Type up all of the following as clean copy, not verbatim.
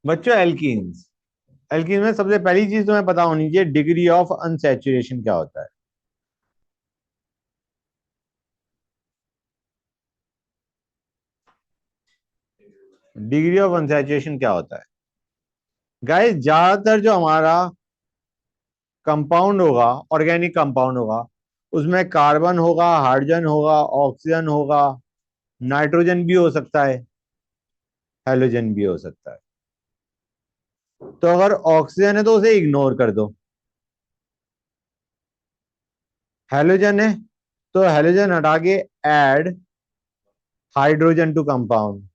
बच्चों alkenes, alkene में सबसे पहली चीज तुम्हें पता होनी चाहिए, डिग्री ऑफ अनसैचुरेशन क्या होता है। डिग्री ऑफ अनसैचुरेशन क्या होता है गाइस? ज्यादातर जो हमारा कंपाउंड होगा, ऑर्गेनिक कंपाउंड होगा, उसमें कार्बन होगा, हाइड्रोजन होगा, ऑक्सीजन होगा, नाइट्रोजन भी हो सकता है, हेलोजन भी हो सकता है। तो अगर ऑक्सीजन है तो उसे इग्नोर कर दो। हेलोजन है तो हेलोजन हटा के ऐड हाइड्रोजन टू कंपाउंड,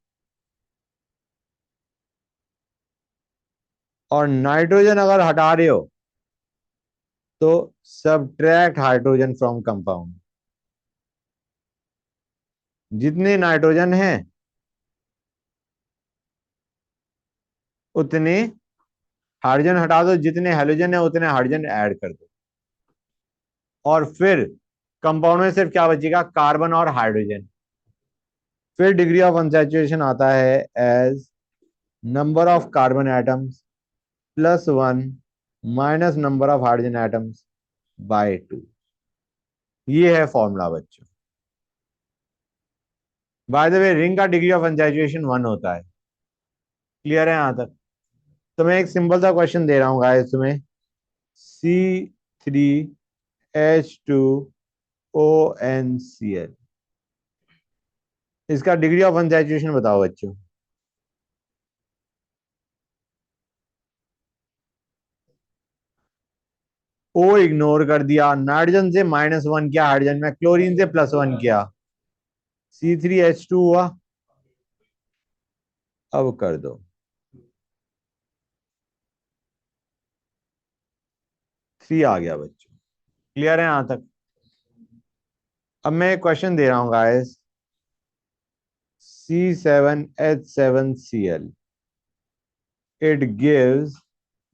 और नाइट्रोजन अगर हटा रहे हो तो सब्ट्रैक्ट हाइड्रोजन फ्रॉम कंपाउंड। जितने नाइट्रोजन हैं उतने हाइड्रोजन हटा दो, जितने हेलोजन है उतने हाइड्रोजन ऐड कर दो, और फिर कंपाउंड में सिर्फ क्या बचेगा, कार्बन और हाइड्रोजन। फिर डिग्री ऑफ अनसैचुरेशन आता है as number of carbon atoms plus one minus number of hydrogen atoms by two. ये है फॉर्मूला बच्चों। बाय द वे रिंग का डिग्री ऑफ अनसैचुरेशन वन होता है। क्लियर है यहां तक? तो मैं एक सिंपल सा क्वेश्चन दे रहा हूँ गाइस तुम्हें, C3H2ONCl, इसका डिग्री ऑफ अनसैचुरेशन बताओ बच्चों। ओ इग्नोर कर दिया, नाइट्रोजन से -1 किया, हाइड्रोजन में क्लोरीन से +1 किया, C3H2 हुआ। अब कर दो, 3 आ गया बच्चों। क्लियर है यहां तक? अब मैं क्वेश्चन दे रहा हूं guys, C7H7Cl, it gives,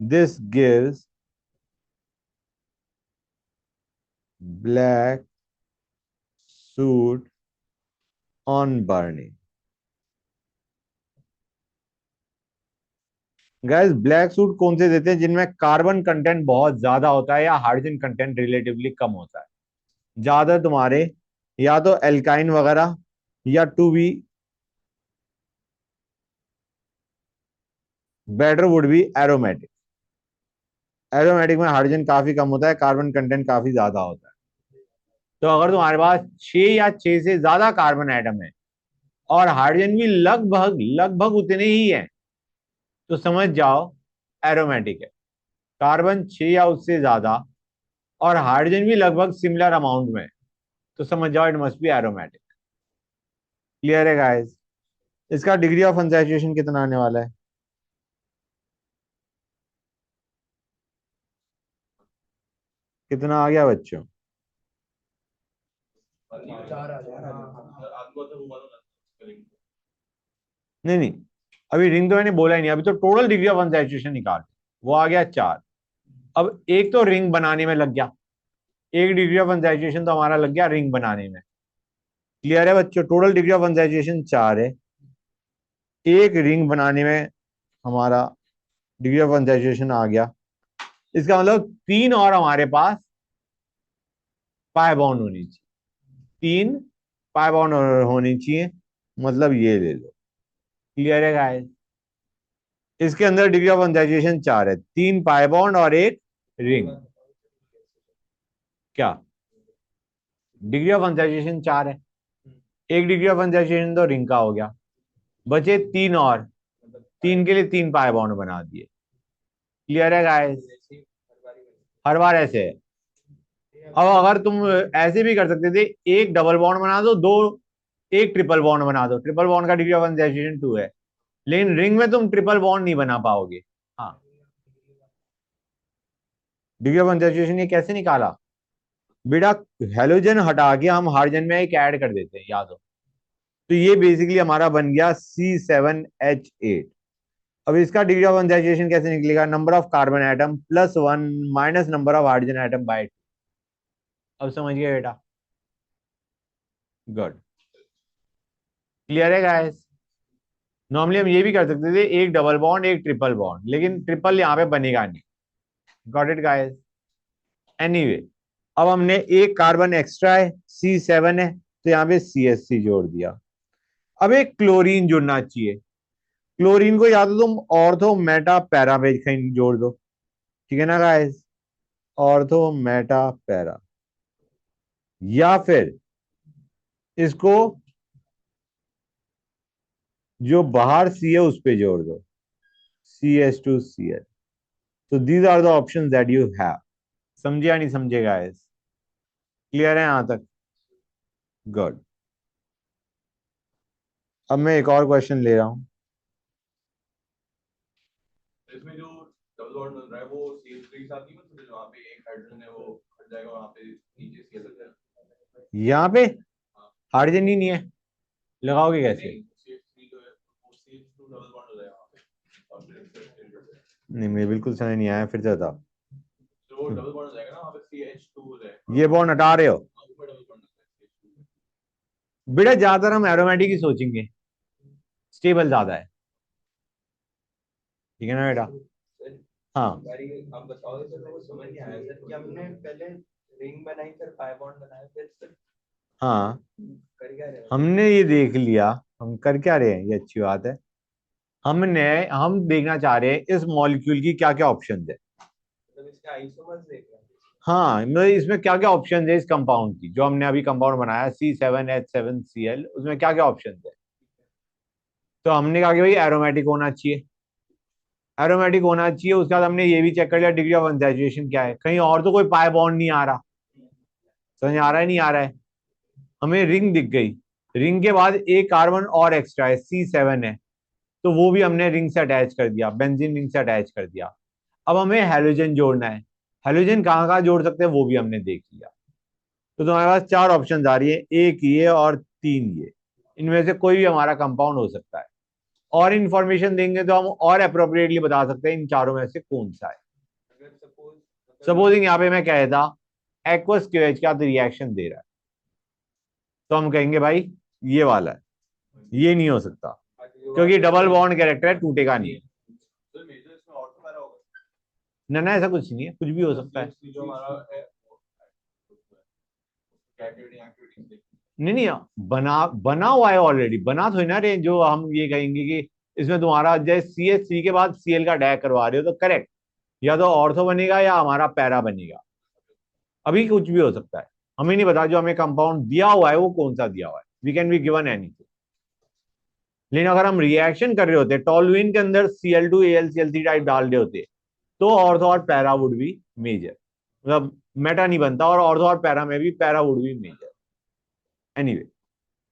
this gives black soot on burning। Guys black suit कौन से देते हैं? जिनमें कार्बन कंटेंट बहुत ज्यादा होता है या हाइड्रोजन कंटेंट रिलेटिवली कम होता है। ज्यादा तुम्हारे या तो एल्काइन वगैरह, या to be better would be aromatic. Aromatic में हाइड्रोजन काफी कम होता है, कार्बन कंटेंट काफी ज्यादा होता है। तो अगर तुम्हारे पास 6 से ज्यादा कार्बन एटम है और हाइड्रोजन भी लगभग लगभग उतने ही है, तो समझ जाओ एरोमेटिक है। कार्बन 6 या उससे ज्यादा और हाइड्रोजन भी लगभग सिमिलर अमाउंट में, तो समझ जाओ it must be aromatic. Clear है गाइस? इसका डिग्री ऑफ अनसैचुरेशन कितना आने वाला है? कितना आ गया बच्चों? नहीं नहीं, अभी रिंग तो मैंने बोला ही नहीं, अभी तो टोटल डिग्री ऑफ अनसैचुरेशन निकाल। वो आ गया 4। अब एक तो रिंग बनाने में लग गया, एक डिग्री ऑफ अनसैचुरेशन तो हमारा लग गया रिंग बनाने में। क्लियर है बच्चों? टोटल डिग्री ऑफ अनसैचुरेशन 4 है, एक रिंग बनाने में हमारा डिग्री ऑफ अनसैचुरेशन आ गया। इसका मतलब 3 और हमारे पास पाई बॉन्ड होनी चाहिए, 3 पाई बॉन्ड होनी चाहिए, मतलब ये ले लो। क्लियर है गाइस? इसके अंदर डिग्री ऑफ अनसैचुरेशन 4 है, 3 पाई बॉन्ड और एक रिंग। क्या डिग्री ऑफ अनसैचुरेशन 4 है, एक डिग्री ऑफ अनसैचुरेशन तो रिंग का हो गया, बचे 3 और, 3 के लिए 3 पाई बॉन्ड बना दिए। क्लियर है गाइस? हर बार ऐसे है। अब अगर तुम ऐसे भी कर सकते थे, एक डबल बॉन्ड बना दो, दो एक ट्रिपल बॉन्ड बना दो, ट्रिपल बॉन्ड का डिग्री ऑफ अनसैचुरेशन 2 है, लेकिन रिंग में तुम ट्रिपल बॉन्ड नहीं बना पाओगे। हाँ, डिग्री ऑफ अनसैचुरेशन ये कैसे निकाला बेटा? हेलोजन हटा के हम हाइड्रोजन में एक ऐड कर देते हैं, याद हो? तो ये बेसिकली हमारा बन गया C7H8। अब इसका डिग्री ऑफ अनसैचुरेशन कैसे निकलेगा? Number of carbon atom +1 minus number of hydrogen atom by 2। अब समझ गए बेटा? गुड। क्लियर है गाइस? नॉर्मली हम ये भी कर सकते थे, एक डबल बॉन्ड एक ट्रिपल बॉन्ड, लेकिन ट्रिपल यहाँ पे बनेगा नहीं। Got it guys? एनीवे, अब हमने एक कार्बन एक्स्ट्रा है, C7 है, तो यहाँ पे CH3 जोड़ दिया। अब एक क्लोरीन जुड़ना चाहिए। क्लोरीन को या तो तुम ऑर्थो मेटा पैरा पे कहीं जोड़ दो, ठीक है ना गाइस? ऑर्थो मेटा पैरा, या फिर इसको जो बाहर सी है उस पे जोड़ दो, CH2Cl। तो these are the option that you have. समझे या नहीं समझे गाइस? क्लियर है यहां तक? गुड। अब मैं एक और क्वेश्चन ले रहा हूं। इसमें जो डबल बॉन्ड बन रहा है वो CH3 के साथ नहीं बन सकता, वहां पे एक हाइड्रोजन है वो हट जाएगा, वहां पे नीचे Cl लग जाएगा। यहाँ पे हाँ, हाइड्रोजन ही नहीं है, लगाओगे कैसे? नहीं CH3 जो है वो CH2 डबल बॉन्ड हो जाएगा वहां पे और फिर एक्सेप्ट कर देगा। नहीं, मुझे बिल्कुल समझ नहीं आया, फिर से बताओ। तो वो डबल बॉन्ड हो जाएगा ना, वहां पे CH2 हो जाएगा। ये बॉन्ड हटा रहे हो? हाँ, ऊपर डबल बॉन्ड होता है CH2। बेटा ज्यादातर हम एरोमेटिक ही सोचेंगे, स्टेबल ज्यादा है, ठीक है ना बेटा? सर, हाँ बारी आप बताओगे सर, मेरे को समझ नहीं आया सर कि हमने पहले रिंग बनाई फिर पाई बॉन्ड बनाया फिर सर हाँ, कर क्या रहे हो? हमने ये देख लिया, हम कर क्या रहे हैं, ये अच्छी बात है। हम देखना चाह रहे हैं इस मॉलिक्यूल की क्या क्या ऑप्शन है। मतलब इसके आइसोमर्स देख रहे हैं। हाँ, मतलब इसमें क्या क्या ऑप्शन है इस कंपाउंड की, जो हमने अभी कंपाउंड बनाया C7H7Cl, उसमें क्या क्या ऑप्शन है। तो हमने कहा कि भाई एरोमेटिक होना चाहिए, एरोमेटिक होना चाहिए। उसके बाद हमने ये भी चेक कर लिया डिग्री ऑफ अनसैचुरेशन क्या है, कहीं और तो कोई पाई बॉन्ड नहीं आ रहा। समझ आ रहा है नहीं आ रहा है? हमें रिंग दिख गई, रिंग के बाद एक कार्बन और एक्स्ट्रा है, C7 है, तो वो भी हमने रिंग से अटैच कर दिया, बेंजीन रिंग से अटैच कर दिया। अब हमें हेलोजन जोड़ना है, हेलोजन कहाँ कहाँ जोड़ सकते हैं वो भी हमने देख लिया। तो तुम्हारे पास चार ऑप्शन आ रही है, एक ये और तीन ये, इनमें से कोई भी हमारा कंपाउंड हो सकता है। और इन्फॉर्मेशन देंगे तो हम और अप्रोप्रिएटली बता सकते हैं इन चारों में से कौन सा है। अगर सपोज सपोजिंग यहाँ पे मैं कहता एक्वस क्यूएच का रिएक्शन दे रहा है, तो हम कहेंगे भाई ये वाला है, ये नहीं हो सकता, क्योंकि डबल बॉन्ड कैरेक्टर है, टूटेगा नहीं। सर मेजर इसमें और तो पैरा होगा। ना ऐसा कुछ नहीं है, कुछ भी हो सकता है। CH3 जो हमारा है एक्टिविटी एक्टिविटी नहीं नहीं, बना बना हुआ है ऑलरेडी, बना तो है ना रे, जो हम ये कहेंगे कि इसमें तुम्हारा जैसे CH3 के बाद Cl का डैक करवा रहे हो तो करेक्ट, या तो ऑर्थो बनेगा या हमारा पैरा बनेगा। अभी कुछ भी हो सकता है, हमें नहीं पता जो हमें कंपाउंड दिया हुआ है वो कौन सा दिया हुआ है, we can be given anything. लेकिन अगर हम रिएक्शन कर रहे होते, टॉलुइन के अंदर Cl2 AlCl3 टाइप डाल रहे होते, तो ऑर्थो और पैरा वुड बी मेजर, मतलब मेटा नहीं बनता, और ऑर्थो और पैरा में भी para would be major. Anyway,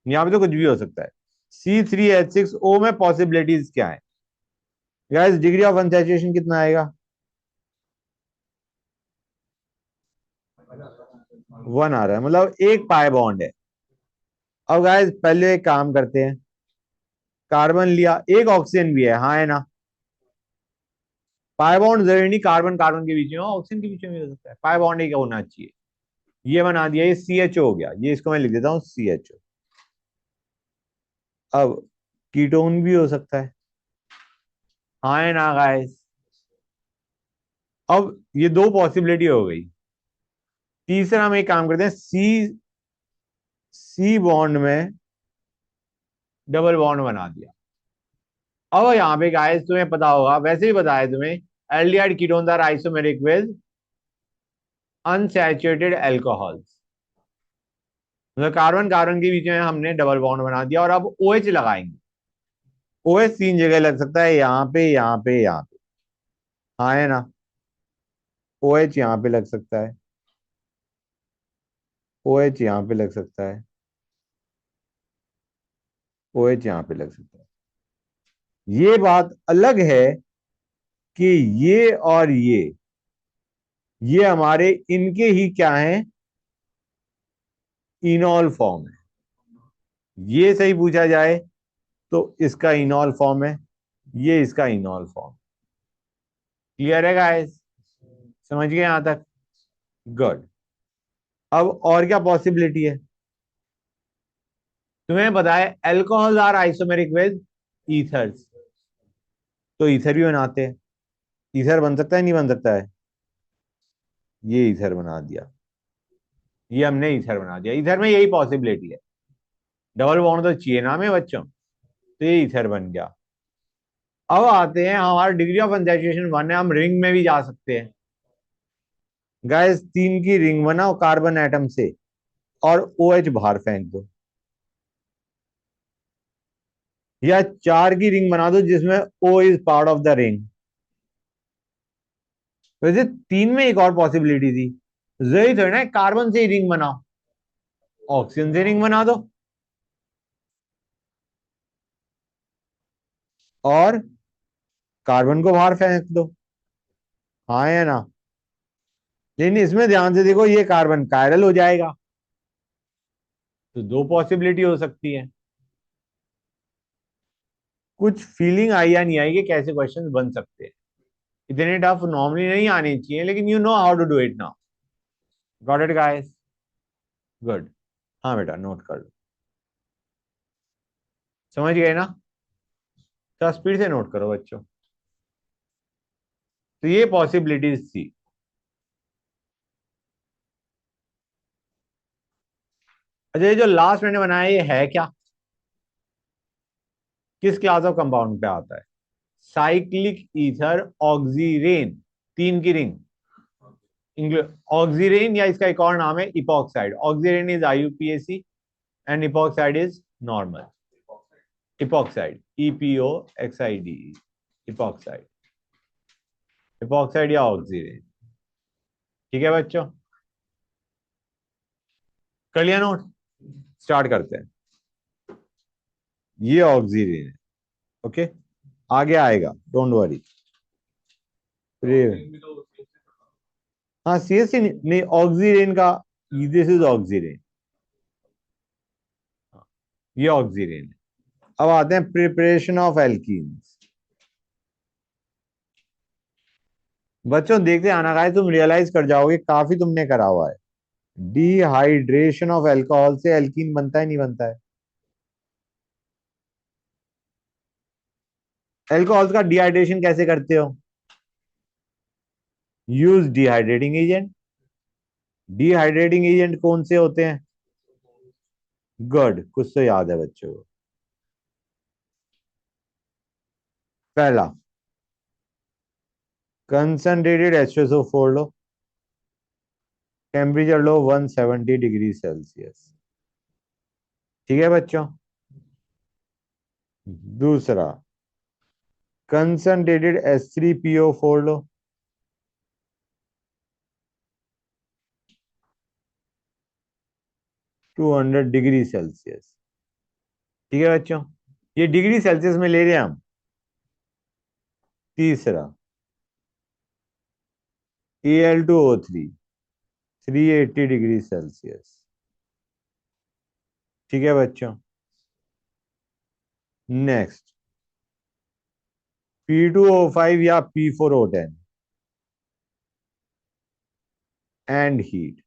यहाँ पे तो कुछ भी हो सकता है। C3H6O में पॉसिबिलिटीज क्या है गाइस? डिग्री ऑफ अनसैचुरेशन कितना आएगा? 1 आ रहा है, मतलब एक पाई बॉन्ड है। अब गाइस पहले एक काम करते हैं, कार्बन लिया, एक ऑक्सीजन भी है, हाँ है ना? पाई बॉन्ड जरूरी नहीं कार्बन कार्बन के बीच में हो, ऑक्सीजन के बीच में भी हो सकता है, पाई बॉन्ड एक होना चाहिए। ये बना दिया, ये CHO हो गया, ये इसको मैं लिख देता हूँ CHO। अब कीटोन भी हो सकता है, हाँ है ना गाइस? अब ये दो पॉसिबिलिटी हो गई। तीसरा हम एक काम करते हैं, सी बॉन्ड में डबल बॉन्ड बना दिया। अब यहाँ पे गाइस तुम्हें पता होगा, वैसे ही बताया तुम्हें, aldehyde ketones are isomeric with unsaturated alcohols, मतलब कार्बन कार्बन के बीच में हमने डबल बॉन्ड बना दिया, और अब OH लगाएंगे। OH तीन जगह लग सकता है, यहाँ पे यहाँ पे यहाँ पे, हाँ है ना? OH यहाँ पे लग सकता है, OH यहाँ पे लग सकता है, OH यहाँ पे लग सकता है। ये बात अलग है कि ये और ये हमारे इनके ही क्या है, इनॉल फॉर्म है। ये सही पूछा जाए तो इसका इनॉल फॉर्म है, ये इसका इनॉल फॉर्म। क्लियर है गाइस? समझ गए यहां तक? गुड। अब और क्या पॉसिबिलिटी है? तुम्हें बताया alcohol are isomeric with ethers, तो ईथर भी बनाते हैं। ईथर बन सकता है नहीं बन सकता है? ये ईथर बना दिया, ये हमने ईथर बना दिया। ईथर में यही पॉसिबिलिटी है, डबल बॉन्ड तो चाहिए ना हमें बच्चों, तो ये ईथर बन गया। अब आते हैं, हमारा डिग्री ऑफ अनसैचुरेशन 1 है, हम रिंग में भी जा सकते हैं। गाइस 3 की रिंग बनाओ कार्बन एटम से और OH बाहर फेंक दो, या 4 की रिंग बना दो जिसमें O is part of the ring. वैसे 3 में एक और पॉसिबिलिटी थी, जरूरी थोड़ी ना कार्बन से ही रिंग बनाओ, ऑक्सीजन से रिंग बना दो और कार्बन को बाहर फेंक दो, हाँ या ना? लेकिन इसमें ध्यान से देखो, ये कार्बन कायरल हो जाएगा, तो 2 पॉसिबिलिटी हो सकती है। कुछ फीलिंग आई या नहीं आई कि कैसे क्वेश्चंस बन सकते हैं? इतने टफ नॉर्मली नहीं आने चाहिए, लेकिन you know how to do it now. Got it guys? Good. हाँ बेटा नोट कर लो, समझ गए ना? तो स्पीड से नोट करो बच्चों। तो ये पॉसिबिलिटीज थी। अच्छा, ये जो लास्ट मैंने बनाया ये है क्या? किस क्लास ऑफ कंपाउंड पे आता है? साइक्लिक ईथर ऑक्सीरेन, 3 की रिंग। ऑक्सीरेन, या इसका एक और नाम है epoxide. Oxirane is IUPAC and epoxide is normal. Epoxide, EPOXID, epoxide, epoxide या ऑक्सीरेन। ठीक है बच्चों, कर लिया नोट? स्टार्ट करते हैं। ये ऑक्सीरेन है, ओके, आगे आएगा, डोंट वरी। ऑक्सीजन भी तो हाँ CH3 नहीं, ऑक्सीरेन का, दिस इज ऑक्सीरेन, ये ऑक्सीरेन है। अब आते हैं प्रिपरेशन ऑफ एल्कीन्स। बच्चों देखते आना गाइस, तुम रियलाइज कर जाओगे काफी तुमने करा हुआ है। डिहाइड्रेशन ऑफ अल्कोहल से एल्कीन बनता है नहीं बनता है? अल्कोहल का डिहाइड्रेशन कैसे करते हो? Use dehydrating agent. Dehydrating agent कौन से होते हैं? गुड, कुछ तो याद है बच्चों को। पहला, कंसंट्रेटेड H2SO4 लो, टेम्परेचर लो 170 डिग्री सेल्सियस। ठीक है बच्चों? दूसरा, कंसंट्रेटेड H3PO4 लो, 200 डिग्री सेल्सियस। ठीक है बच्चों, ये डिग्री सेल्सियस में ले रहे हैं हम। तीसरा, Al2O3, 380 डिग्री सेल्सियस। ठीक है बच्चों? नेक्स्ट, P2O5 या P4O10 एंड हीट।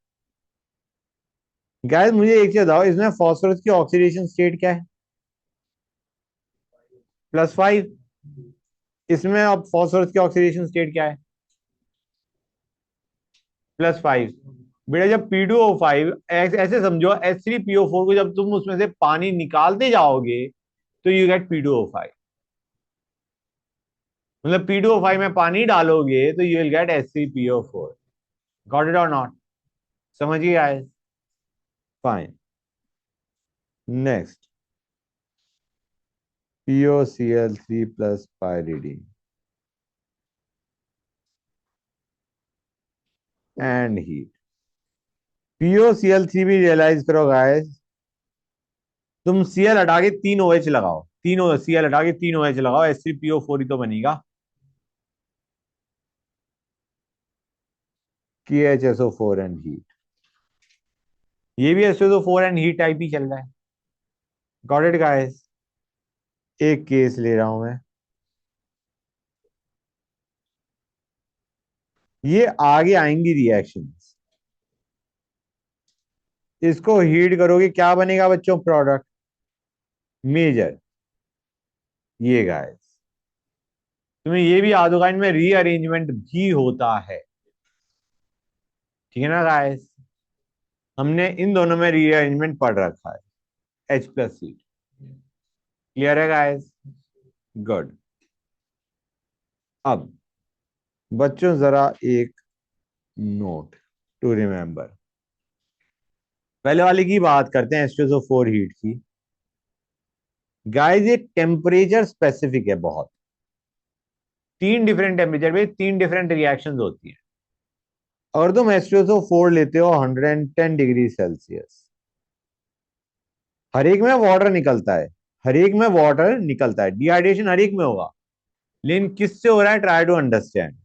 गैस मुझे एक चीज बताओ, इसमें फास्फोरस की ऑक्सीडेशन स्टेट क्या है? +5। इसमें अब फास्फोरस की ऑक्सीडेशन स्टेट क्या है? +5। बेटा जब P2O5, ऐसे समझो H3PO4 को जब तुम उसमें से पानी निकालते जाओगे तो यू गेट P2O5। मतलब P2O5 में पानी डालोगे तो you will gate H3PO4। Got it और नॉट? समझिए आए? Fine. Next, POCl3 plus pyridine and heat. POCl3 भी रियलाइज करो गाइस, तुम Cl हटा के 3 OH लगाओ, तीनों Cl हटा के 3 OH लगाओ, H3PO4 ही तो बनेगा। KHSO4 एंड हीट, ये भी SO4 एंड हीट टाइप ही चल रहा है। Got it guys? एक केस ले रहा हूं मैं, ये आगे आएंगी रिएक्शंस, इसको हीट करोगे क्या बनेगा बच्चों? Product, major. ये गाइस, तुम्हें ये भी याद होगा इनमें रीअरेंजमेंट भी होता है, ठीक है ना गाइस। हमने इन दोनों में रीअरेंजमेंट पढ़ रखा है, H प्लस सी। क्लियर है गाइस? गुड। अब बच्चों जरा एक नोट टू रिमेंबर, पहले वाले की बात करते हैं, H2SO4 हीट की। गाइस ये टेम्परेचर स्पेसिफिक है बहुत, तीन डिफरेंट टेम्परेचर पे तीन डिफरेंट रिएक्शंस होती हैं। अगर तुम H2SO4 लेते हो 110 डिग्री सेल्सियस, हर एक में वाटर निकलता है, हर एक में वाटर निकलता है, डिहाइड्रेशन हर एक में होगा, लेकिन किससे हो रहा है, ट्राई टू अंडरस्टैंड।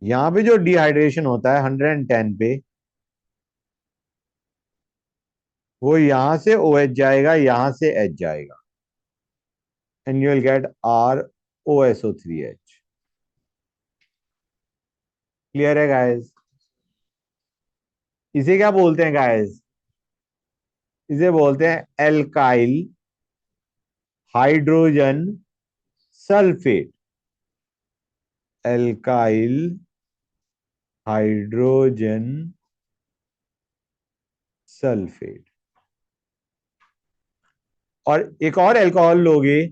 यहां पे जो डिहाइड्रेशन होता है 110 पे, वो यहां से OH जाएगा, यहां से H जाएगा, and you will gate ROSO3H। Clear है गाइस? इसे क्या बोलते हैं गाइस? इसे बोलते हैं alkyl hydrogen sulphate. Alkyl hydrogen sulphate. और एक और अल्कोहल लोगे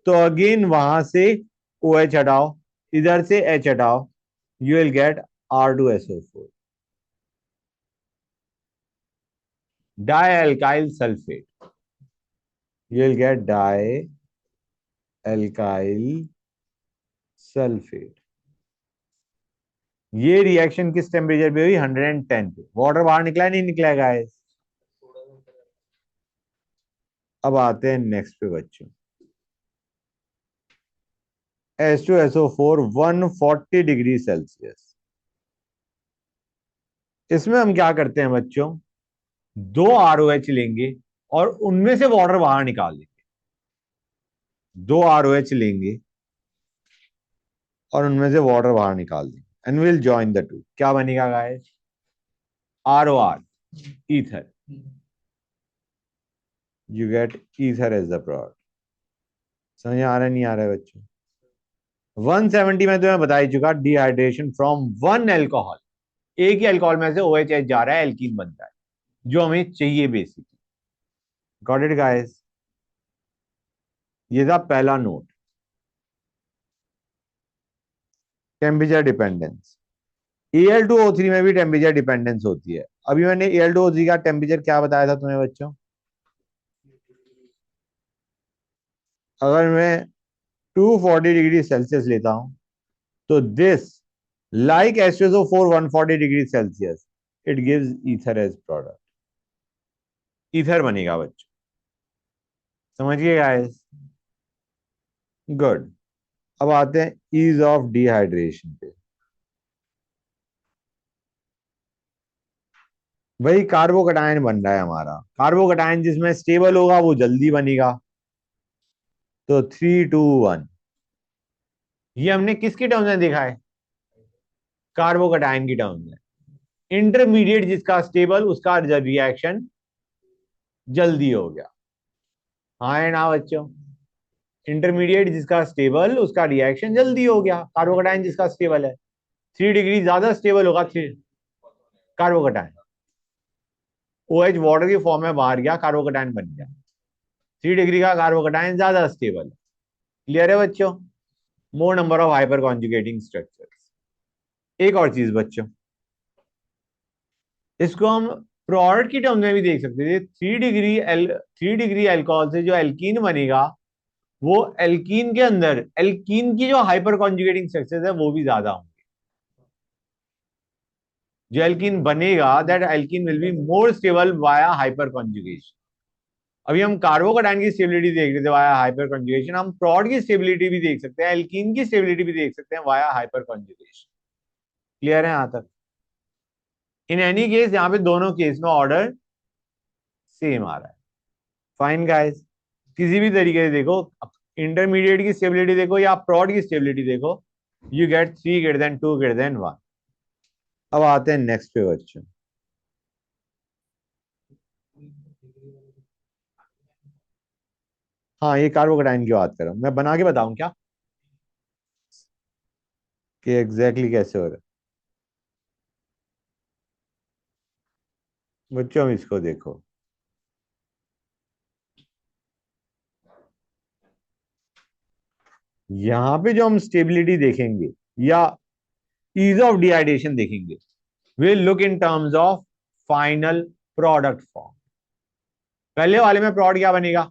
तो अगेन वहां से OH हटाओ, इधर से H हटाओ, you will get R2SO4, dialkyl sulphate. You will get dialkyl sulphate. ये रिएक्शन किस टेम्परेचर पे हुई? 110 पे। वाटर बाहर निकला है, नहीं निकला है गाइस? अब आते हैं नेक्स्ट पे बच्चों, H2SO4 140 डिग्री सेल्सियस। इसमें हम क्या करते हैं बच्चों, दो ROH लेंगे और उनमें से वाटर बाहर निकाल देंगे। दो ROH लेंगे और उनमें से वाटर बाहर निकाल देंगे, and will join the two. क्या बनेगा guys? ROR, ether. You get ether as the product. समझ आ रहा है, नहीं आ रहा है बच्चों? 170 में तुम्हें बता ही चुका, डिहाइड्रेशन फ्रॉम वन एल्कोहल, एक ही अल्कोहल में से OH जा रहा है, एल्कीन बनता है, जो हमें चाहिए बेसिकली। Got it guys? ये था पहला नोट, टेम्परेचर डिपेंडेंस। Al2O3 में भी टेम्परेचर डिपेंडेंस होती है। अभी मैंने Al2O3 का टेम्परेचर क्या बताया था तुम्हें बच्चों? अगर मैं 240 डिग्री सेल्सियस लेता हूं तो this like H2SO4 140 degree Celsius, it gives ether as product. Ether बनेगा बच्चों, समझिए गाइस? गुड। अब आते हैं ईज ऑफ डिहाइड्रेशन पे। भाई कार्बोकटायन बन रहा है हमारा, कार्बोकटायन जिसमें स्टेबल होगा वो जल्दी बनेगा। तो 3, 2, 1, ये हमने किसके टर्म्स में देखा है? कार्बोकटायन की टर्म्स में। इंटरमीडिएट जिसका स्टेबल, उसका रिएक्शन जल्दी हो गया। हाँ है ना बच्चों? इंटरमीडिएट जिसका स्टेबल, उसका रिएक्शन जल्दी हो गया। कार्बोकटायन जिसका स्टेबल है, 3 डिग्री ज्यादा स्टेबल होगा। थ्री कार्बोकटायन, OH वाटर की फॉर्म में बाहर गया, कार्बोकटायन बन गया। 3 डिग्री का कार्बोकटायन ज्यादा स्टेबल है। क्लियर है बच्चों? मोर number of hyper conjugating structures. एक और चीज बच्चों, इसको हम प्रोडक्ट की टर्म में भी देख सकते थे। 3 डिग्री अल्कोहल से जो एल्कीन बनेगा, वो एल्कीन के अंदर एल्कीन की जो हाइपर कॉन्जुगेटिंग स्ट्रक्चर्स है वो भी ज्यादा होंगे। जो एल्कीन बनेगा, that alkene will be more stable via hyper conjugation. अभी हम कार्बोकटायन की स्टेबिलिटी देख रहे थे वाया हाइपर कॉन्जुगेशन, हम प्रोड की स्टेबिलिटी भी देख सकते हैं, एल्कीन की स्टेबिलिटी भी देख सकते हैं वाया हाइपर कॉन्जुगेशन। क्लियर है यहां तक? इन एनी केस यहां पे दोनों केस में ऑर्डर सेम आ रहा है। फाइन गाइस, किसी भी तरीके से देखो, इंटरमीडिएट की स्टेबिलिटी देखो या प्रोड की स्टेबिलिटी देखो, यू गेट 3 > 2 > 1। अब आते हैं नेक्स्ट पे बच्चों, हाँ, ये कार्बोकैटायन की बात कर रहा हूं मैं, बना के बताऊं क्या कि एग्जैक्टली कैसे हो रहा है। बच्चों इसको देखो, यहां पे जो हम स्टेबिलिटी देखेंगे या ईज ऑफ डिहाइड्रेशन देखेंगे, will look in terms of final product form. पहले वाले में प्रोडक्ट क्या बनेगा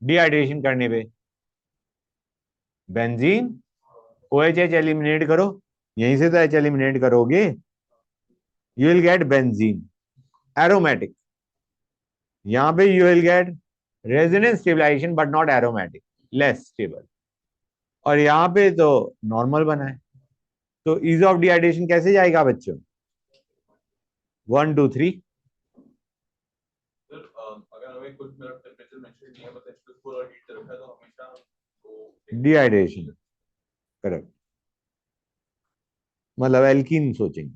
डिहाइड्रेशन करने पे? बेंजीन, OH एलिमिनेट करो, यहीं से तो H एलिमिनेट करोगे, you will get benzene aromatic. यहां पे you will get resonance stabilisation but not aromatic, less stable. और यहां पे तो नॉर्मल बना है, तो ईज ऑफ डिहाइड्रेशन कैसे जाएगा बच्चों? 1 2 3 सर अगर हमें कुछ मतलब टेम्परेचर मेंशन नहीं है बस H+4 और हीट रखा है तो हमेशा तो डिहाइड्रेशन, करेक्ट। मतलब एल्कीन सोचेंगे,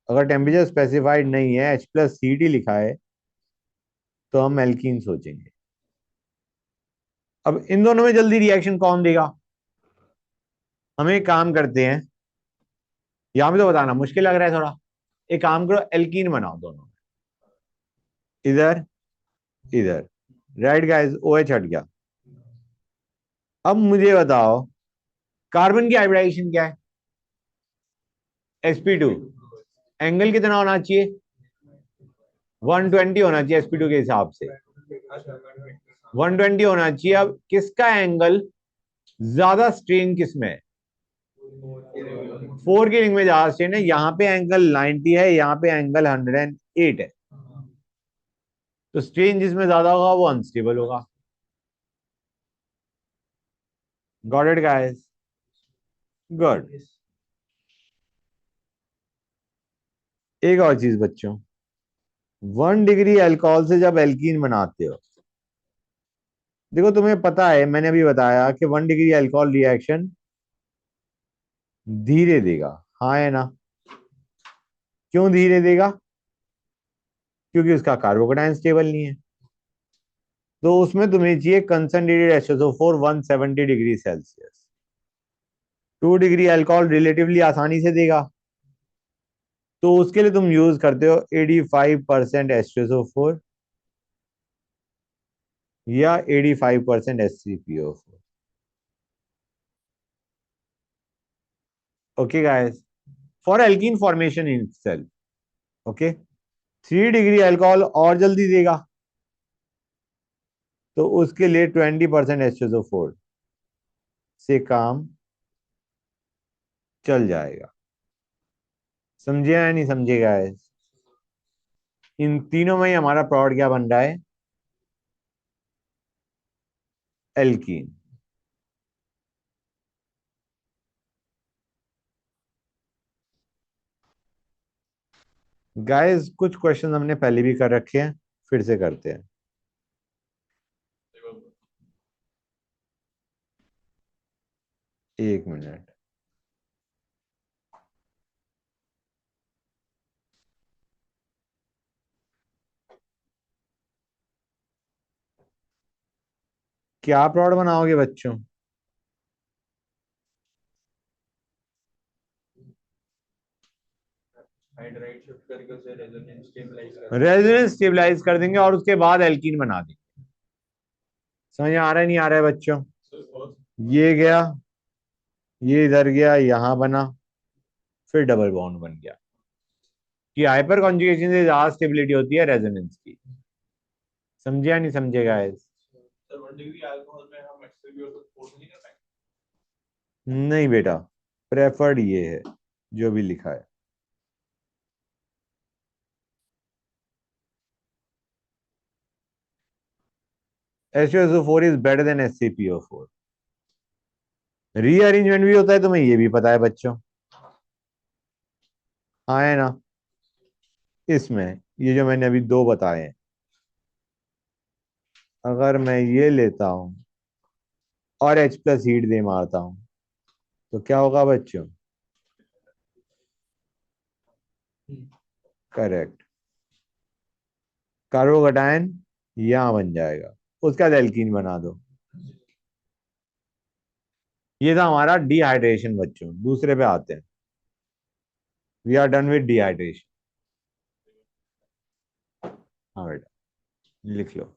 अगर टेम्परेचर स्पेसिफाइड नहीं है, H+Cd लिखा है, तो हम एल्कीन सोचेंगे। अब इन दोनों में जल्दी रिएक्शन कौन देगा? हम एक काम करते हैं, यहां पे तो बताना मुश्किल लग रहा है थोड़ा, एक काम करो एल्कीन बनाओ दोनों, इधर इधर, राइट गाइस, OH हट गया। अब मुझे बताओ कार्बन की हाइब्रिडाइजेशन क्या है? sp2, एंगल कितना होना चाहिए? 120 होना चाहिए sp2 के हिसाब से, 120 होना चाहिए। अब किसका एंगल ज्यादा स्ट्रेन किस में है? 4 की रिंग में ज्यादा स्ट्रेन है, यहाँ पे एंगल 90 है, यहाँ पे एंगल 108 है, तो स्ट्रेन जिसमें ज्यादा होगा वो अनस्टेबल होगा। Got it guys? गुड। एक और चीज बच्चों, 1 डिग्री अल्कोहल से जब एल्कीन बनाते हो, देखो तुम्हें पता है, मैंने अभी बताया कि 1 डिग्री अल्कोहल रिएक्शन धीरे देगा, हाँ है ना? क्यों धीरे देगा? क्योंकि उसका कार्बोकेटाइन स्टेबल नहीं है, तो उसमें तुम्हें चाहिए concentrated H2SO4 170 degree Celsius. 2 degree alcohol relatively आसानी से देगा, तो उसके लिए तुम यूज करते हो 85% H2SO4 या 85% H3PO4। Okay guys, for alkene formation in self. Okay, 3 degree alcohol और जल्दी देगा, तो उसके लिए 20% H2SO4 से काम चल जाएगा। समझे या नहीं समझे गाइस? इन तीनों में ही हमारा प्रोडक्ट क्या बन रहा है? एल्कीन। गाइस कुछ क्वेश्चन हमने पहले भी कर रखे हैं, फिर से करते हैं। एक मिनट, क्या प्रोडक्ट बनाओगे बच्चों? हाइड्राइड शिफ्ट करके उसे रेजोनेंस स्टेबलाइज कर रेजोनेंस स्टेबलाइज कर देंगे और उसके बाद एल्कीन बना देंगे। समझ में आ रहा है नहीं आ रहा है बच्चों? ये गया, ये इधर गया, यहां बना, फिर डबल बॉन्ड बन गया, कि हाइपर कॉन्जुगेशन से ज्यादा स्टेबिलिटी होती है रेजोनेंस की। समझे या नहीं समझे गाइस? सर 1 डिग्री अल्कोहल में हम H3PO को फोर्स नहीं कर पाएंगे। नहीं बेटा, प्रेफर्ड ये है जो भी लिखा है। H2SO4 is better than HCPO4। Rearrangement भी होता है, तुम्हें ये भी पता है बच्चों, हाँ है ना? इसमें ये जो मैंने अभी दो बताए हैं, अगर मैं ये लेता हूं और H+ हीट दे मारता हूं, तो क्या होगा बच्चों? करेक्ट, कार्बोकैटायन यहां बन जाएगा, उसका एल्कीन बना दो। ये था हमारा डिहाइड्रेशन बच्चों। दूसरे पे आते हैं। We are done with dehydration. हाँ बेटा, लिख लो।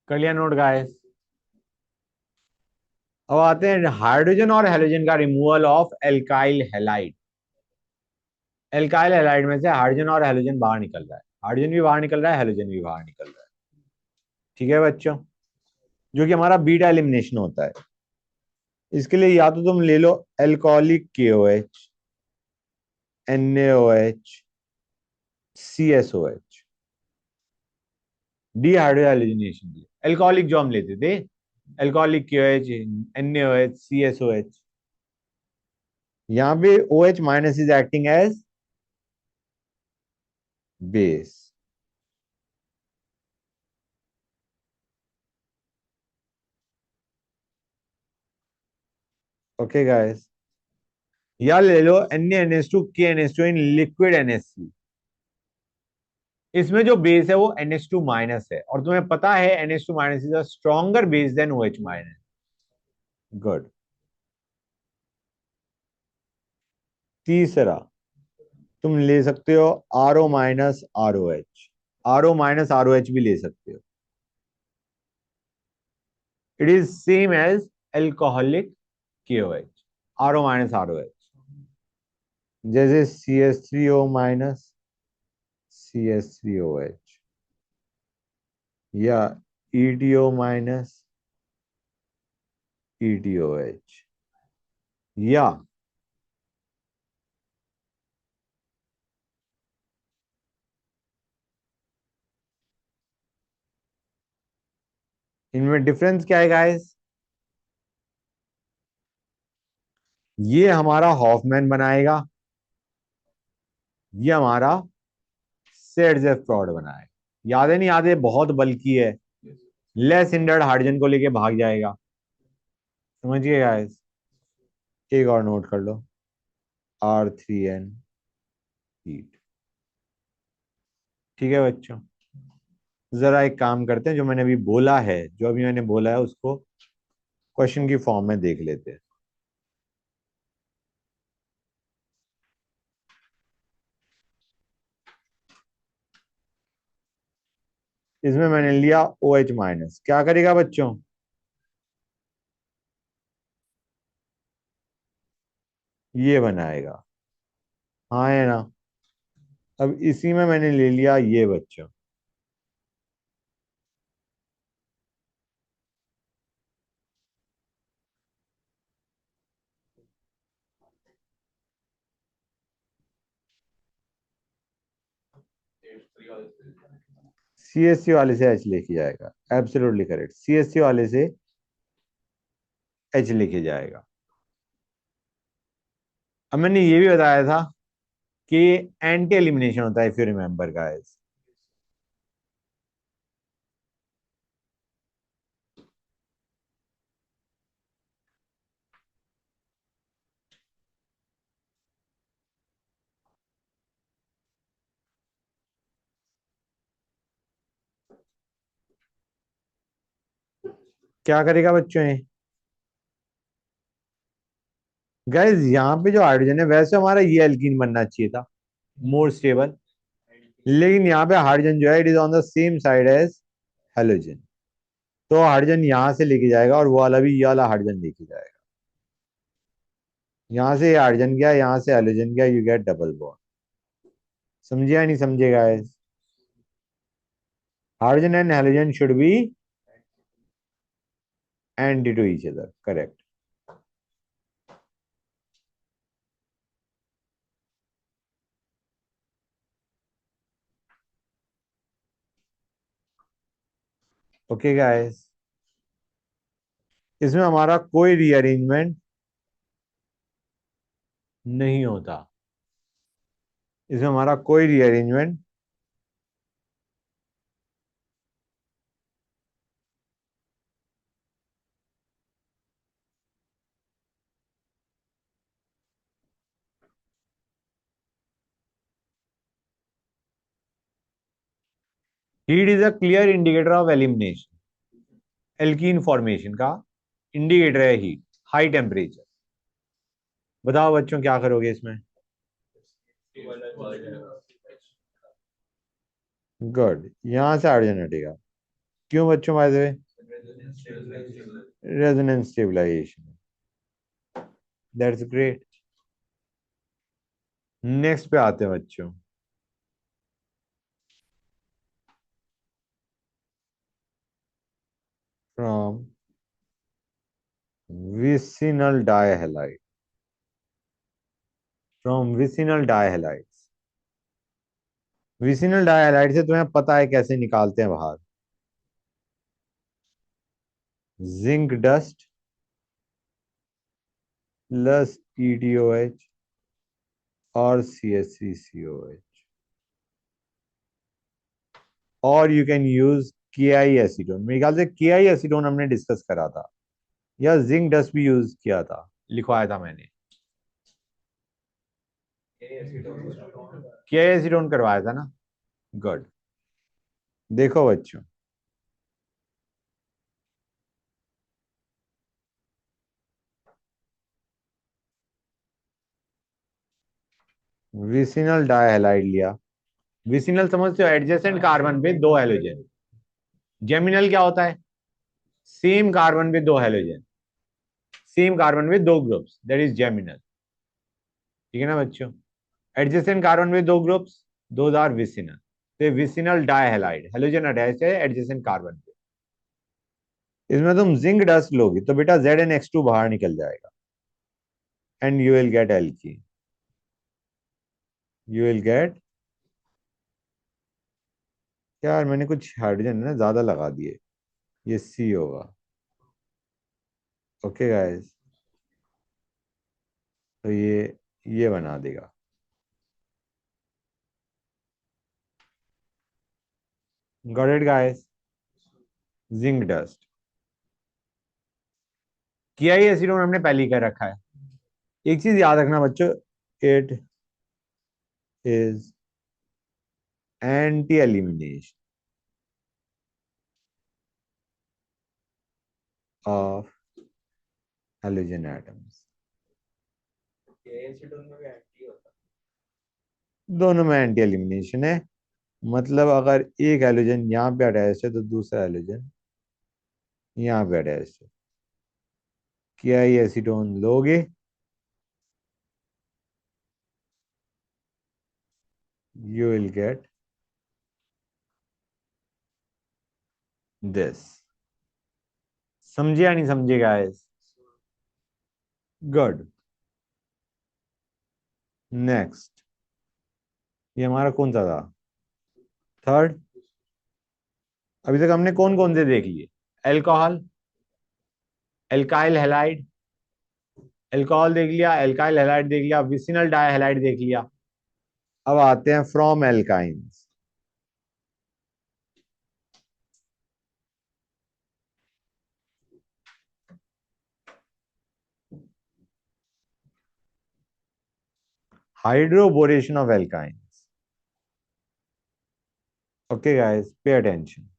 कर लिया नोट गाइस? अब आते हैं हाइड्रोजन और हेलोजन का removal of alkyl halide. Alkyl halide में से हाइड्रोजन और हेलोजन बाहर निकल रहा है, हाइड्रोजन भी बाहर निकल रहा है, हेलोजन भी बाहर निकल रहा है। ठीक है बच्चों, जो कि हमारा बीटा एलिमिनेशन होता है। इसके लिए या तो तुम ले लो alcoholic KOH, NaOH, CSOH, dehydrogenation के लिए। एल्कोहलिक जो हम लेते थे, एल्कोहलिक KOH, NaOH, CSOH। यहाँ पे OH minus is acting as base. Okay guys, या ले लो NaNH2 KNH2 in liquid NH3। इसमें जो बेस है वो NH2 माइनस है, और तुम्हें पता है NH2 minus is a stronger base than OH minus. Good. तीसरा, तुम ले सकते हो RO minus ROH। RO minus ROH भी ले सकते हो। It is same as alcoholic KOH, RO minus ROH। जैसे CH3O माइनस CH3OH, या ETO माइनस ETOH, या इनमें डिफरेंस क्या है गाइस? ये हमारा हॉफमैन बनाएगा, ये हमारा सेडजेफ फ्रॉड बनाएगा। याद है नहीं याद है? बहुत बल्कि है, लेस हिंडर्ड हाइड्रोजन को लेके भाग जाएगा। समझिए गाइस, एक और नोट कर लो, R3N हीट। ठीक है बच्चों, जरा एक काम करते हैं, जो मैंने अभी बोला है, जो अभी मैंने बोला है उसको क्वेश्चन की फॉर्म में देख लेते हैं। इसमें मैंने लिया OH माइनस, क्या करेगा बच्चों? ये बनाएगा। हाँ है ना? अब इसी में मैंने ले लिया ये बच्चों। H3 वाले से। CSC वाले से H लेके जाएगा, एब्सोल्युटली करेक्ट। CSC वाले से H लेके जाएगा। अब मैंने ये भी बताया था कि एंटी एलिमिनेशन होता है, इफ यू रिमेंबर गाइस। क्या करेगा बच्चों ये? गाइस यहाँ पे जो हाइड्रोजन है, वैसे हमारा ये एल्कीन बनना चाहिए था, मोर स्टेबल। लेकिन यहाँ पे हाइड्रोजन जो है, it is on the same side as halogen. तो हाइड्रोजन यहाँ से लेके जाएगा, और वो वाला भी ये वाला हाइड्रोजन लेके जाएगा। यहाँ से हाइड्रोजन गया, यहाँ से हेलोजन गया, यू गेट डबल बॉन्ड। समझे या नहीं समझे guys? Hydrogen and halogen should be anti to each other, correct. Okay guys, इसमें हमारा कोई रीअरेंजमेंट नहीं होता, इसमें हमारा कोई rearrangement heat is a clear indicator of elimination. Alkene formation का इंडिकेटर है हीट, हाई टेम्परेचर। बताओ बच्चों क्या करोगे इसमें? गुड, यहां से हाइड्रोजन हटेगा। क्यों बच्चों? By the way, resonance stabilization. That's great. Next पे आते हैं बच्चों। From vicinal dihalide, from vicinal dihalides. Vicinal dihalide से तुम्हें पता है कैसे निकालते हैं बाहर? जिंक डस्ट प्लस EDOH और CH3COH, और you can use KI acetone. मेरे ख्याल से KI एसीटोन हमने डिस्कस करा था, या जिंक डस्ट भी यूज किया था, लिखवाया था मैंने। KI एसीटोन करवाया था ना? गुड। देखो बच्चों, विसिनल डाइहैलाइड लिया। विसिनल समझते हो? एडजेसेंट कार्बन पे दो हेलोजन। जेमिनल क्या होता है? सेम कार्बन पे दो हेलोजन, सेम कार्बन पे दो ग्रुप्स, दैट इज जेमिनल। ठीक है ना बच्चों? एडजेसेंट कार्बन पे दो ग्रुप्स, दोज आर विसिनल। तो विसिनल डाइहैलाइड, हेलोजन अटैच है एडजेसेंट कार्बन पे। इसमें तुम जिंक डस्ट लोगी तो बेटा ZnH2 बाहर निकल जाएगा, and you will gate alkene. You will gate, यार मैंने कुछ हाइड्रोजन ना ज्यादा लगा दिए, ये C होगा। ओके गाइस, तो ये बना देगा। Got it guys? Zinc dust. KI acetone हमने पहले ही कर रखा है। एक चीज याद रखना बच्चों, it is anti elimination of halogen atoms. Acetone में भी एंटी होता दोनों में एंटी एलिमिनेशन है। मतलब अगर एक हेलोजन यहाँ पे अटैच है तो दूसरा हेलोजन यहाँ पे अटैच है। KI एसिटोन लोगे, you will get this। समझे या नहीं समझे गाइस? गुड। नेक्स्ट, ये हमारा कौन सा था? थर्ड। अभी तक हमने कौन कौन से देख लिए? एल्कोहल, एल्काइल हैलाइड, एल्कोहल देख लिया, एल्काइल हैलाइड देख लिया, विसिनल डाइहैलाइड देख लिया। अब आते हैं from alkynes. Hydroboration of alkynes. Okay guys, pay attention.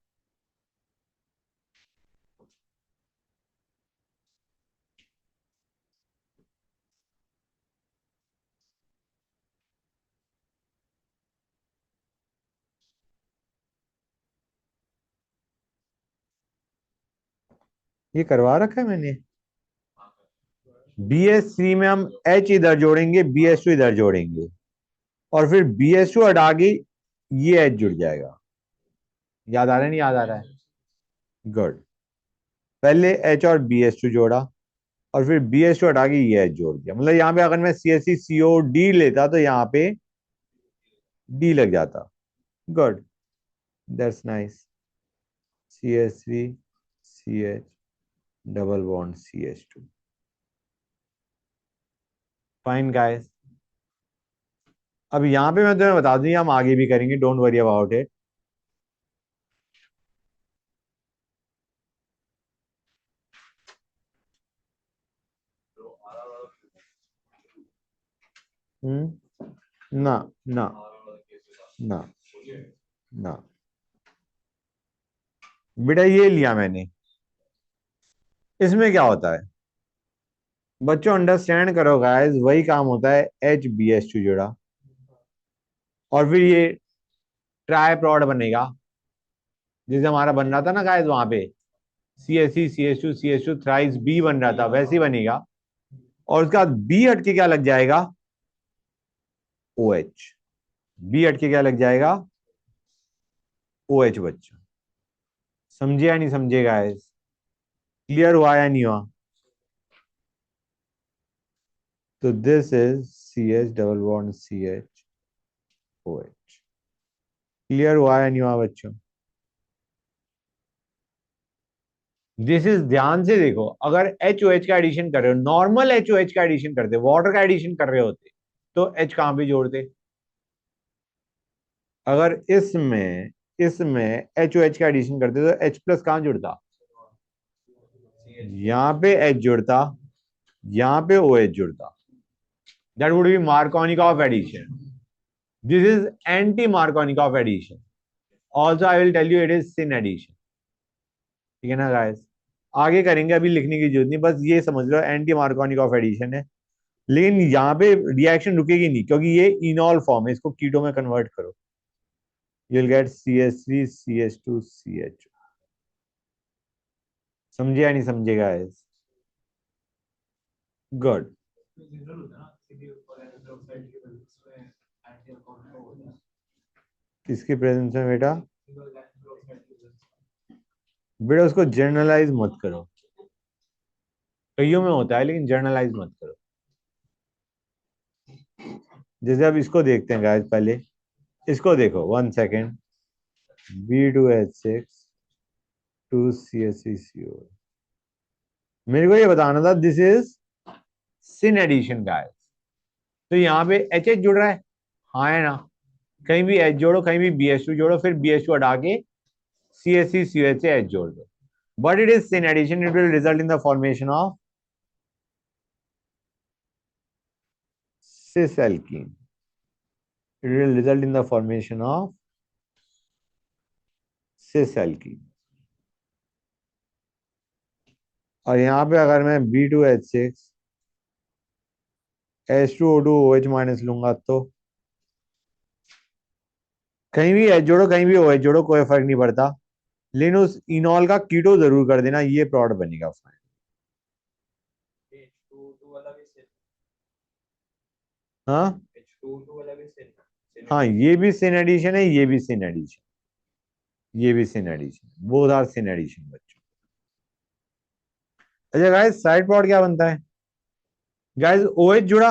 ये करवा रखा है मैंने। BH3 में हम H इधर जोड़ेंगे, BH2 इधर जोड़ेंगे, और फिर BH2 हटा के ये H जुड़ जाएगा। याद आ रहा है? नहीं याद आ रहा है? गुड। पहले H और BH2 जोड़ा, और फिर BH2 हटा के ये H जोड़ दिया। मतलब यहाँ पे अगर मैं CH3COD लेता तो यहाँ पे D लग जाता। Good, that's nice. CH3CH double bond CH2। Fine guys, अब यहाँ पे मैं तुम्हें बता दूं, हम आगे भी करेंगे, डोंट वरी अबाउट इट। तो आर आर ना ना आर केसेस ना बोलिए। ना, बेटा ये लिया मैंने, इसमें क्या होता है बच्चों, अंडरस्टैंड करो गाइस, वही काम होता है HBH2 जोड़ा, और फिर ये ट्राइप्रॉड बनेगा, जैसे हमारा बन रहा था ना गाइस वहां पे, CH3CH2 थ्राइस B बन रहा था, वैसे ही बनेगा। और उसके बाद B हटके क्या लग जाएगा, OH। B हटके क्या लग जाएगा, OH बच्चों। समझे या नहीं समझे गाइस? क्लियर हुआ या नहीं हुआ? तो this is CH double bond CH OH। Clear हुआ या नहीं हुआ बच्चों? दिस इज, ध्यान से देखो, अगर HOH का एडिशन कर रहे हो, नॉर्मल HOH का एडिशन करते, वाटर का एडिशन कर रहे होते, तो H कहां पे जोड़ते? अगर इसमें HOH का एडिशन करते तो H प्लस कहां जुड़ता? यहां पे H जुड़ता, यहां पे OH जुड़ता। That would be Markovnikov addition. This is anti-Markovnikov addition. Also, I will tell you it is sin addition. ठीक है ना गाइस? आगे करेंगे, अभी लिखने की जरूरत नहीं, बस ये समझ लो एंटी मार्कोनिकॉफ एडिशन है। लेकिन यहाँ पे रिएक्शन रुकेगी नहीं, क्योंकि ये इनॉल फॉर्म है, इसको कीटो में कन्वर्ट करो, यू विल गेट CH3CH2CH। समझे या नहीं समझे गाइस? गुड। किसकी प्रेजेंस में बेटा? बेटा उसको जर्नलाइज मत करो, कईयों में होता है लेकिन जर्नलाइज मत करो। जैसे अब इसको देखते हैं गाइस, पहले इसको देखो, 1 सेकेंड। B2H6 2CH3CO। मेरे को ये बताना था, this is syn addition guys. तो यहाँ पे HH जुड़ रहा है, हाँ है ना? कहीं भी H जोड़ो, कहीं भी BH2 जोड़ो, फिर BH2 हटा के CH3COH से H जोड़ दो। But it is syn addition, it will result in the formation of cis alkene। It will result in the formation of cis alkene। और यहाँ पे अगर मैं B2H6 H2O2 OH माइनस लूंगा, तो कहीं भी H जोड़ो, कहीं भी OH जोड़ो, कोई फर्क नहीं पड़ता, लेकिन उस इनॉल का कीटो जरूर कर देना, ये प्रोडक्ट बनेगा फाइन। H2O2 वाला भी sin, हाँ H2O2 वाला भी sin हाँ, ये भी सिन एडिशन है, ये भी सिन एडिशन, ये भी syn addition, both are syn addition बच्चों। अच्छा गाइस, साइड प्रोडक्ट क्या बनता है गाइस? OH जुड़ा,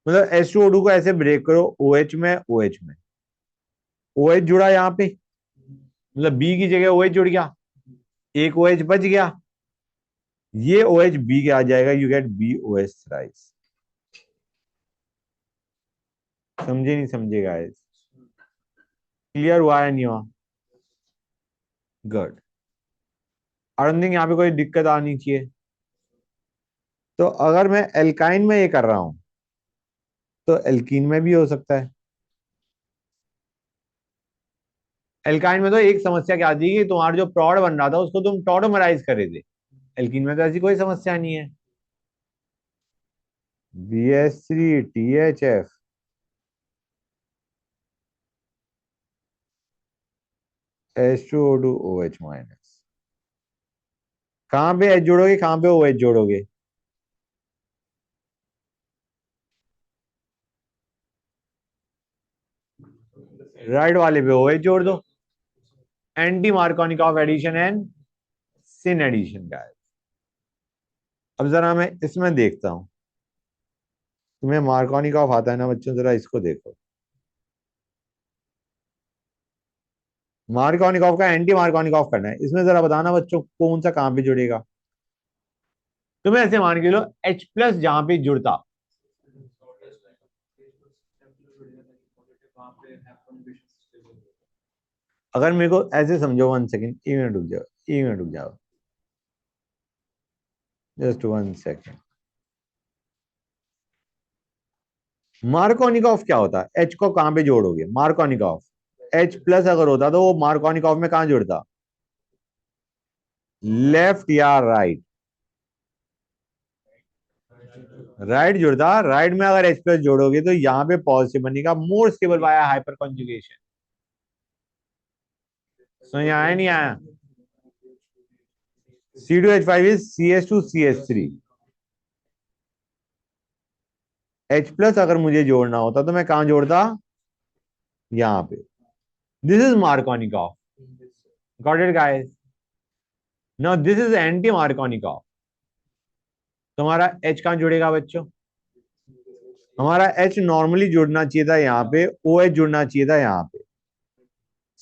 मतलब H2O2 को ऐसे ब्रेक करो, OH में OH में OH जुड़ा यहाँ पे, मतलब B की जगह OH जुड़ गया, एक OH बच गया, ये OH B के आ जाएगा, यू गेट BOH थ्राइस। समझे नहीं समझे गाइस? क्लियर हुआ या नहीं हुआ? गुड। आई डोंट थिंक यहाँ पे कोई दिक्कत आनी चाहिए। तो अगर मैं एल्काइन में ये कर रहा हूं, तो एल्कीन में भी हो सकता है। एल्काइन में तो एक समस्या क्या थी कि तुम्हारा जो प्रॉड बन रहा था उसको तुम टॉडोमराइज कर रहे थे, एल्कीन में तो ऐसी कोई समस्या नहीं है। BH3THF H2O2 OH माइनस, कहां पे H जोड़ोगे, कहां पे OH जोड़ोगे? राइट वाले पे OH जोड़ दो। Anti Markovnikov addition and syn addition का है। अब जरा मैं इसमें देखता हूं, तुम्हें मार्कोनिकॉफ आता है ना बच्चों, जरा इसको देखो। मार्कोनिकॉफ का एंटी मार्कोनिकॉफ करना है, इसमें जरा बताना बच्चों कौन सा कहां पे जुड़ेगा। तुम्हें ऐसे मान के लो H प्लस जहां पे जुड़ता, अगर मेरे को ऐसे समझो, 1 सेकेंड, 1 मिनट रुक जाओ, 1 मिनट रुक जाओ, जस्ट 1 सेकेंड। मार्कोनिकॉफ क्या होता है? एच को कहां पे जोड़ोगे? मार्कोनिकॉफ एच प्लस अगर होता तो वो मार्कोनिकॉफ में कहां जुड़ता? लेफ्ट या राइट? राइट जुड़ता। राइट में अगर एच प्लस जोड़ोगे तो यहां पे पॉजिटिव बनेगा, more stable by hyperconjugation. समझ आया नहीं आया? C2H5 is CH2CH3। H plus अगर मुझे जोड़ना होता तो मैं कहां जोड़ता? यहां पे। This is Markovnikov. Got it guys? Now this is anti Markovnikov. तुम्हारा H कहां जुड़ेगा बच्चों? हमारा H नॉर्मली जुड़ना चाहिए था यहाँ पे, OH जुड़ना चाहिए था यहाँ पे।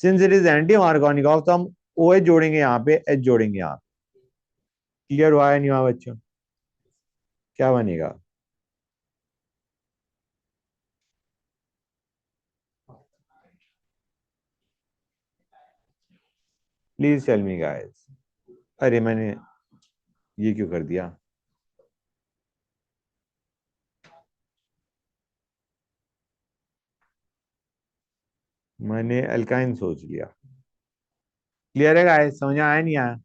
Since it is anti Markovnikov तो हम OH जोड़ेंगे यहाँ पे, H जोड़ेंगे यहाँ पे। क्लियर हुआ है नहीं हुआ बच्चों? क्या बनेगा? Please tell me guys. अरे मैंने ये क्यों कर दिया? मैंने अल्काइन सोच लिया। क्लियर है गाइस? समझ आया नहीं आया?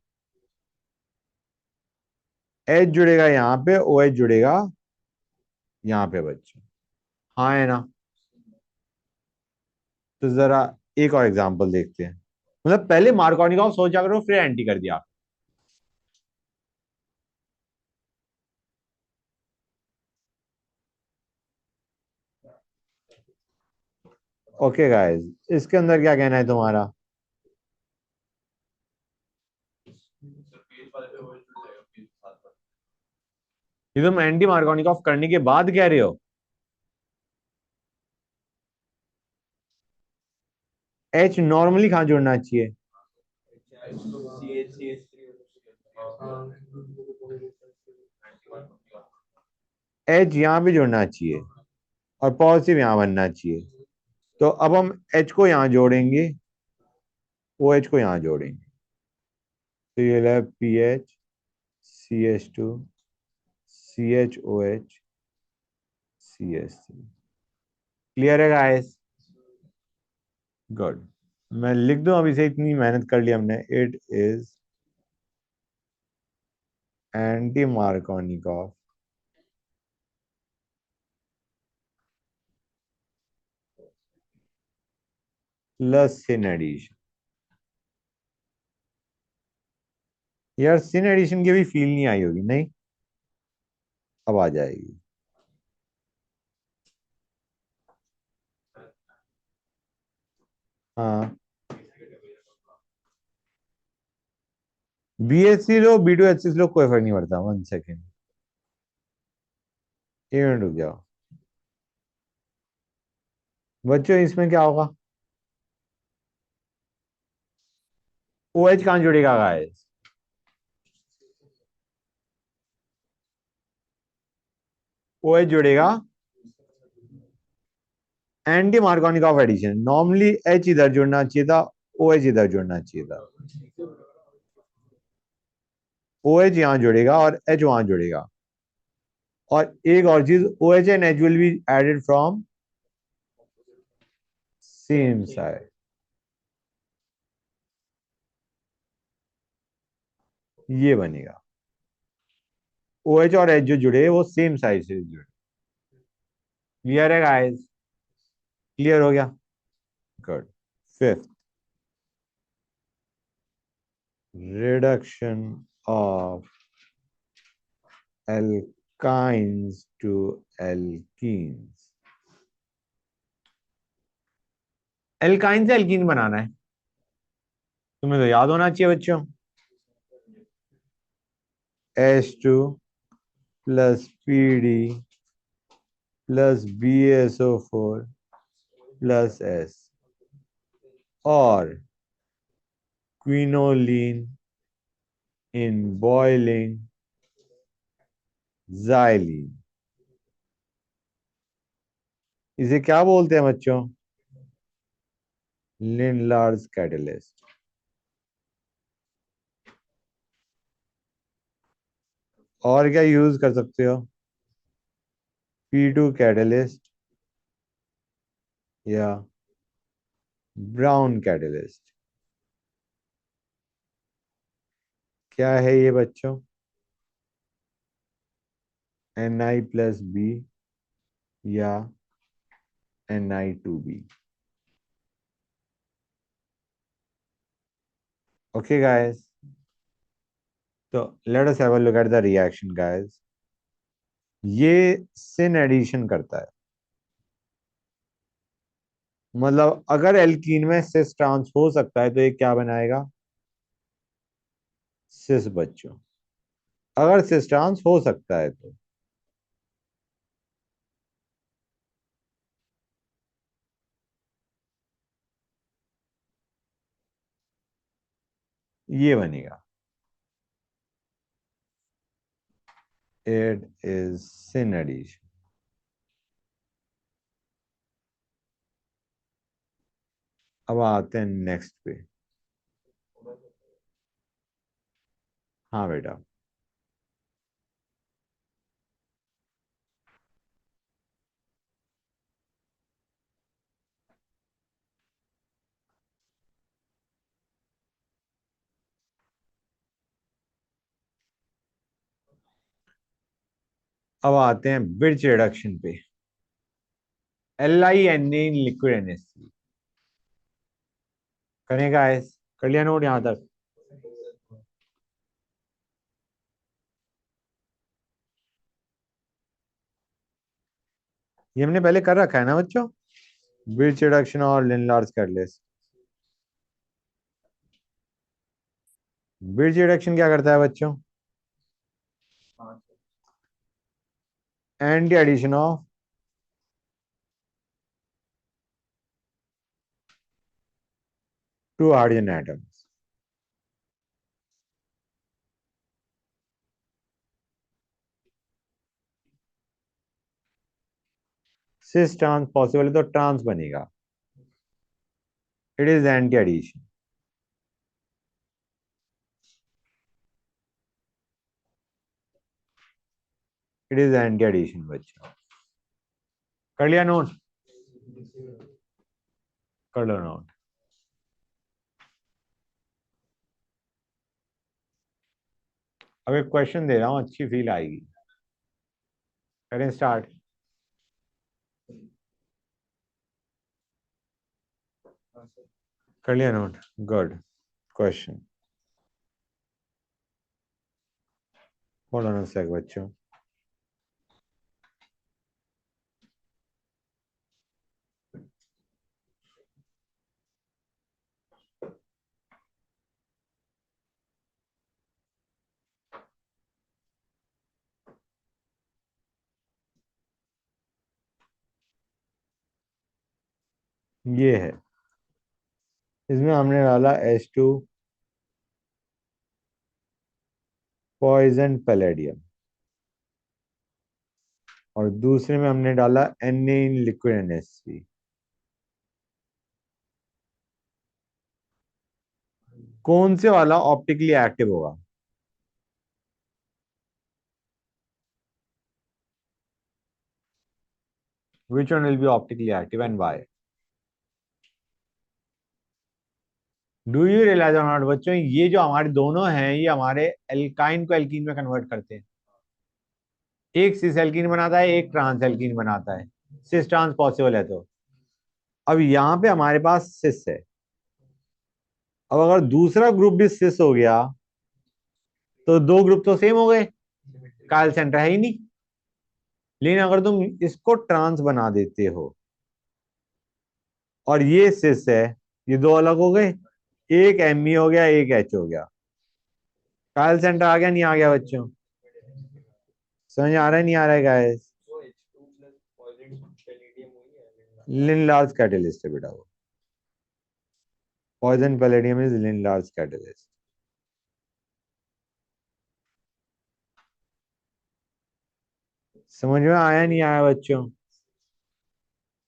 H जुड़ेगा यहाँ पे, OH जुड़ेगा यहाँ पे बच्चों। हाँ है ना? तो जरा एक और एग्जांपल देखते हैं। मतलब पहले मार्कोनिकॉफ सोचा करो, फिर एंटी कर दिया। ओके गाइस, इसके अंदर क्या कहना है तुम्हारा? सर पेज वाले पे वो जुड़ जाएगा पेज के साथ साथ। ये तुम एंटी मार्कोनिकॉफ करने के बाद कह रहे हो? H नॉर्मली कहाँ जुड़ना चाहिए? H यहाँ भी जुड़ना चाहिए और पॉजिटिव यहाँ बनना चाहिए। तो अब हम H को यहाँ जोड़ेंगे, OH को यहाँ जोड़ेंगे, तो ये है PH CH2 CHOH CH3। Clear है गाइस? गुड। मैं लिख दूं अभी से, इतनी मेहनत कर ली हमने। It is anti Markovnikov plus syn addition. यार सिन एडिशन की भी फील नहीं आई होगी, नहीं? अब आ जाएगी। हाँ, BH3 लो, B2H6 लो, कोई फर्क नहीं पड़ता। 1 सेकेंड, 1 मिनट रुक जाओ बच्चों। इसमें क्या होगा? OH कहां जुड़ेगा गाइस? OH जुड़ेगा anti Markovnikov addition. Normally H इधर जुड़ना चाहिए था, OH इधर जुड़ना चाहिए था। OH यहां जुड़ेगा और H वहां जुड़ेगा। और एक और चीज, OH and H will be added from same side. ये बनेगा। OH और H जो जुड़े वो सेम साइड से जुड़े। क्लियर है गाइस? क्लियर हो गया? Good. Fifth, reduction of alkynes to alkenes. Alkyne से एल्कीन बनाना है, तुम्हें तो याद होना चाहिए बच्चों। H2 plus PD plus BSO4 plus S और क्विनोलिन इन बॉइलिंग xylene। इसे क्या बोलते हैं बच्चों? Lindlar's catalyst. और क्या यूज कर सकते हो? P2 कैटलिस्ट या ब्राउन कैटलिस्ट। क्या है ये बच्चों? Na+B या Na2B। ओके गाइस, तो let us have a look at the reaction guys. ये सिन एडिशन करता है, मतलब अगर एल्कीन में सिस ट्रांस हो सकता है तो ये क्या बनाएगा? सिस बच्चों, अगर सिस ट्रांस हो सकता है तो ये बनेगा। It is syn addition. अब आते हैं नेक्स्ट पे। हाँ बेटा, अब आते हैं ब्रिज रिडक्शन पे। LINA इन लिक्विड NH3 करेगा। कर लिया नोट यहां तक? ये हमने पहले कर रखा है ना बच्चों, ब्रिज रिडक्शन और लिनलार्स कैटलिस्ट। ब्रिज रिडक्शन क्या करता है बच्चों? Anti addition of two hydrogen atoms. Cis trans possible है तो ट्रांस बनेगा। It is anti addition. It is anti addition बच्चों। कर लिया नोट? कर लो नोट। अब एक क्वेश्चन दे रहा हूं, अच्छी फील आएगी। करें स्टार्ट। कर लिया note? Good question. Hold on a sec बच्चों। ये है, इसमें हमने डाला H2 पॉइजन पैलेडियम, और दूसरे में हमने डाला Na इन लिक्विड NH3। कौन से वाला ऑप्टिकली एक्टिव होगा? Which one will be optically active and why? Do you realise और नॉट बच्चों, ये जो हमारे दोनों हैं ये हमारे एल्काइन को एल्कीन में कन्वर्ट करते हैं। एक सिस एल्कीन बनाता है, एक ट्रांस एल्कीन बनाता है। सिस ट्रांस पॉसिबल है तो। अब यहाँ पे हमारे पास सिस है। अब अगर दूसरा ग्रुप भी सिस हो गया तो दो ग्रुप तो सेम हो गए, कायल सेंटर है ही नहीं। लेकिन अगर तुम इसको ट्रांस बना देते हो और ये सिस है, ये दो अलग हो गए, एक Me हो गया, एक H हो गया। कायल सेंटर आ गया नहीं आ गया बच्चों? समझ आ रहा है नहीं आ रहा है गाइस? तो H2 प्लस पॉइजन पैलेडियम वही है। लिनलार्स कैटलिस्ट है बेटा वो। Poison palladium is Lindlar's catalyst. समझ में आया नहीं आया बच्चों?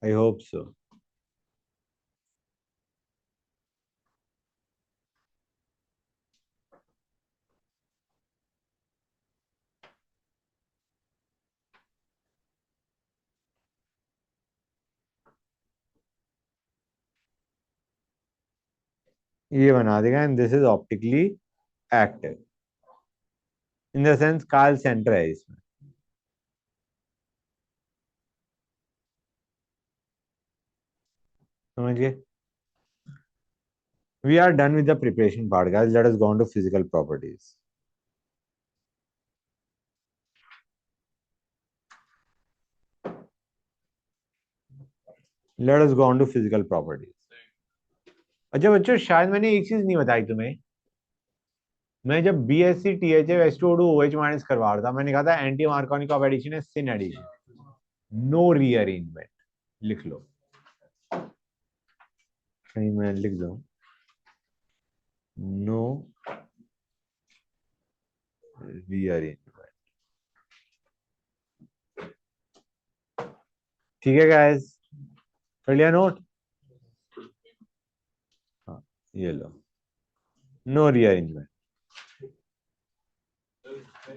I hope so. ये बना देगा and this is optically active in the sense chiral centre है इसमें। समझ गए? We are done with the preparation part, guys. Let us go on to physical properties. Let us go on to physical properties. अच्छा बच्चों, शायद मैंने एक चीज नहीं बताई तुम्हें। मैं जब BSc THF H2O2 OH minus करवा रहा था, मैंने कहा था एंटी मार्कोनिक ऑफ एडिशन है सिन एडिशन, नो रीअरेंजमेंट। लिख लो कहीं, मैं लिख दूं नो रीअरेंजमेंट। ठीक है गाइस, कर लिया नोट? हाँ, ये लो, नो रीअरेंजमेंट। तो इसमें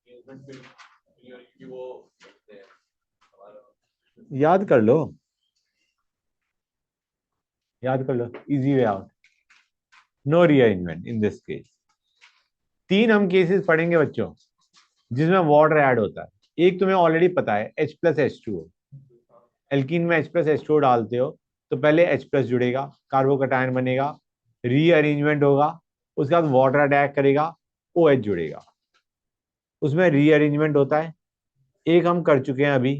engagement पे clear कि वो देखते हैं हमारा याद कर लो, याद कर लो, easy way out, no rearrangement in this case. 3 हम केसेस पढ़ेंगे बच्चों जिसमें वाटर ऐड होता है। एक तुम्हें ऑलरेडी पता है, H+H2O। एल्कीन में H+H2O डालते हो तो पहले H+ जुड़ेगा, कार्बोकैटायन बनेगा, रीअरेंजमेंट होगा, उसके बाद वाटर अटैक करेगा, OH जुड़ेगा, उसमें रीअरेंजमेंट होता है। एक हम कर चुके हैं अभी,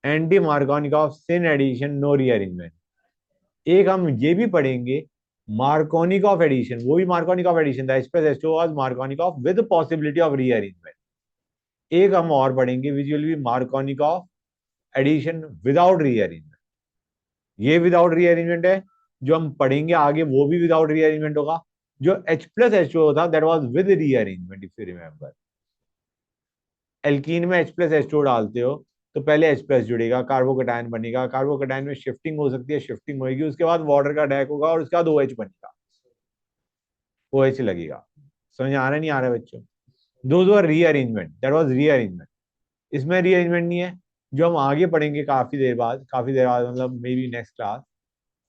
anti Markovnikov syn addition no rearrangement. एक हम ये भी पढ़ेंगे, मार्कोनिकॉफ एडिशन, वो भी मार्कोनिकॉफ एडिशन था, H+H2O was Markovnikov with possibility of rearrangement. एक हम और पढ़ेंगे which will be Markovnikov addition without rearrangement. ये विदाउट रीअरेंजमेंट है, जो हम पढ़ेंगे आगे वो भी विदाउट रीअरेंजमेंट होगा। जो H+H2O था that was with rearrangement, if you remember. Alkene में H+H2O डालते हो तो पहले H+ जुड़ेगा, कार्बोकैटायन बनेगा, कार्बोकैटायन में शिफ्टिंग हो सकती है, शिफ्टिंग होगी, उसके बाद वाटर का अटैक होगा और उसके बाद OH बनेगा, OH लगेगा। समझ आ रहा नहीं आ रहा बच्चों? Those were rearrangement, that was rearrangement. इसमें रीअरेंजमेंट नहीं है, जो हम आगे पढ़ेंगे काफी देर बाद मतलब मे बी नेक्स्ट क्लास,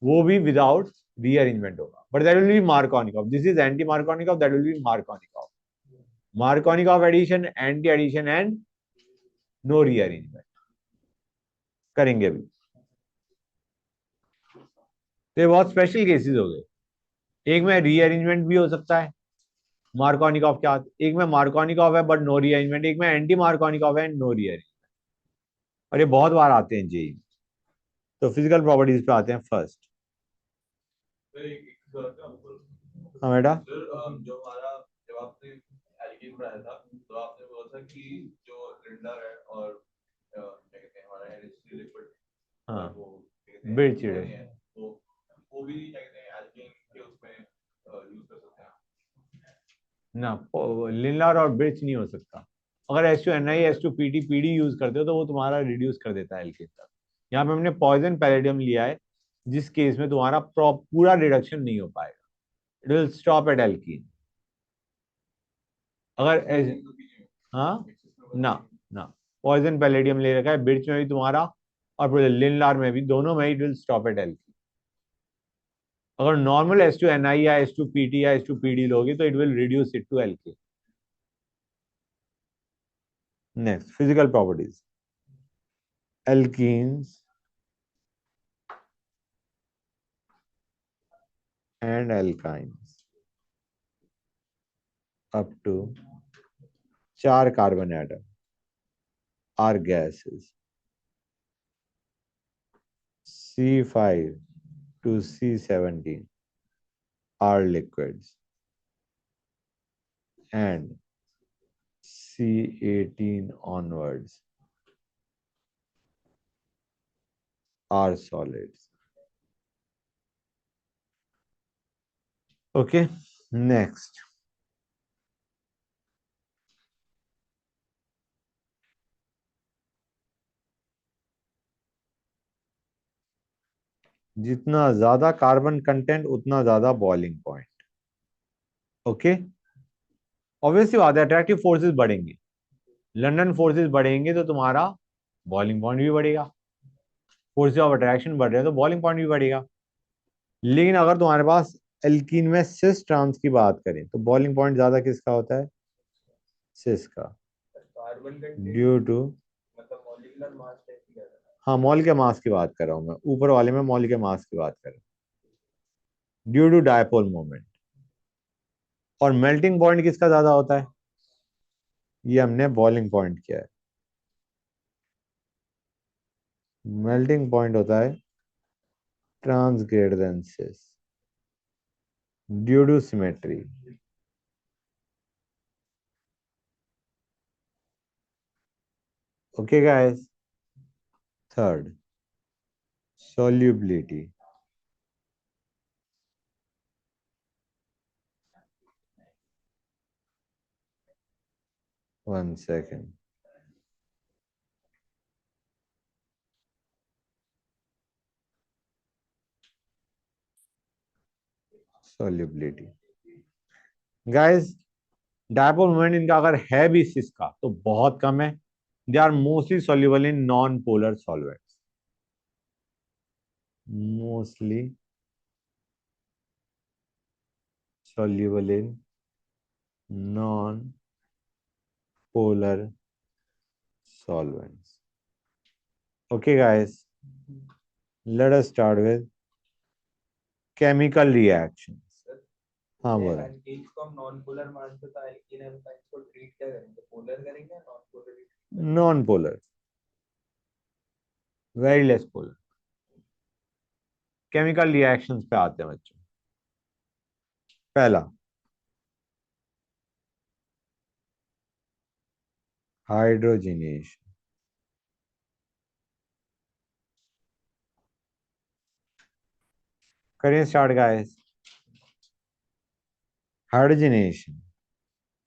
वो भी विदाउट रीअरेंजमेंट होगा, but that will be Markovnikov. This is anti Markovnikov, that will be Markovnikov. Markovnikov addition, anti addition and no rearrangement करेंगे अभी। तो ये बहुत स्पेशल केसेस हो गए। एक में रीअरेंजमेंट भी हो सकता है मार्कोनिकॉफ के साथ, एक में मार्कोनिकॉफ है बट नो रीअरेंजमेंट, एक में एंटी मार्कोनिकॉफ है एंड नो रीअरेंजमेंट। और ये बहुत बार आते हैं जेई। तो फिजिकल प्रॉपर्टीज पे आते हैं फर्स्ट। फिर एक सवाल था आपको। हाँ बेटा। सर जो हमारा जब आपने एल्कीन पढ़ाया था तो आपने बोला था कि जो लिंडर है और क्या कहते हैं हमारा NH3 लिक्विड हाँ, और वो क्या कहते हैं बिड चिड़े। ammonia है, वो भी क्या कहते हैं एल्कीन के उसमें यूज कर सकते हैं। ना, लिनलार और बिर्च नहीं हो सकता। अगर H2Ni H2PT PD यूज करते हो तो वो तुम्हारा रिड्यूस कर देता है एल्केन तक। यहाँ पे हमने पॉइजन पैलेडियम लिया है, जिस केस में तुम्हारा पूरा रिडक्शन नहीं हो पाएगा, it will stop at alkene. अगर हाँ, ना ना, पॉइजन पैलेडियम ले रखा है, बिर्च में भी तुम्हारा और लिनलार में भी, दोनों में it will stop at alkene. अगर नॉर्मल H2Ni या H2PT या H2PD लोगे तो it will reduce it to alkene. Next, physical properties. alkenes and alkynes up to 4 carbon atom are gases. C5 to C17 are liquids and C18 onwards are solids. Okay, next. जितना ज्यादा carbon content उतना ज्यादा boiling point. Okay, obviously बात है, attractive forces बढ़ेंगे, London forces बढ़ेंगे तो तुम्हारा बॉइलिंग पॉइंट भी बढ़ेगा, फोर्सेस ऑफ अट्रैक्शन बढ़ रहे हैं तो बॉइलिंग पॉइंट भी बढ़ेगा। लेकिन अगर तुम्हारे पास एल्कीन में सिस ट्रांस की बात करें तो बॉइलिंग पॉइंट ज्यादा किसका होता है? सिस का। कार्बन कंटेंट ड्यू टू, मतलब मॉलिक्यूलर मास टाइप की है। हाँ मॉल के मास की बात कर रहा हूं मैं, ऊपर वाले में मॉल के मास की बात कर रहा हूँ, ड्यू टू डायपोल मोमेंट। और मेल्टिंग पॉइंट किसका ज्यादा होता है? ये हमने बॉइलिंग पॉइंट किया है। मेल्टिंग पॉइंट होता है trans greater than cis due to symmetry. Okay guys. Third, solubility. 1 second. Solubility. Guys, dipole moment इनका अगर है भी सिस का तो बहुत कम है। They are mostly soluble in non polar solvents. Mostly soluble in non polar solvents. Okay guys, let us start with chemical reactions. हाँ बोला। एल्कीन को हम नॉन पोलर मानते तो एल्कीन एल्काइंस को ट्रीट क्या करेंगे, पोलर करेंगे या non polar? Non polar, very less polar. Chemical reactions पे आते हैं बच्चों। पहला, हाइड्रोजनेशन। करें start guys. Hydrogenation,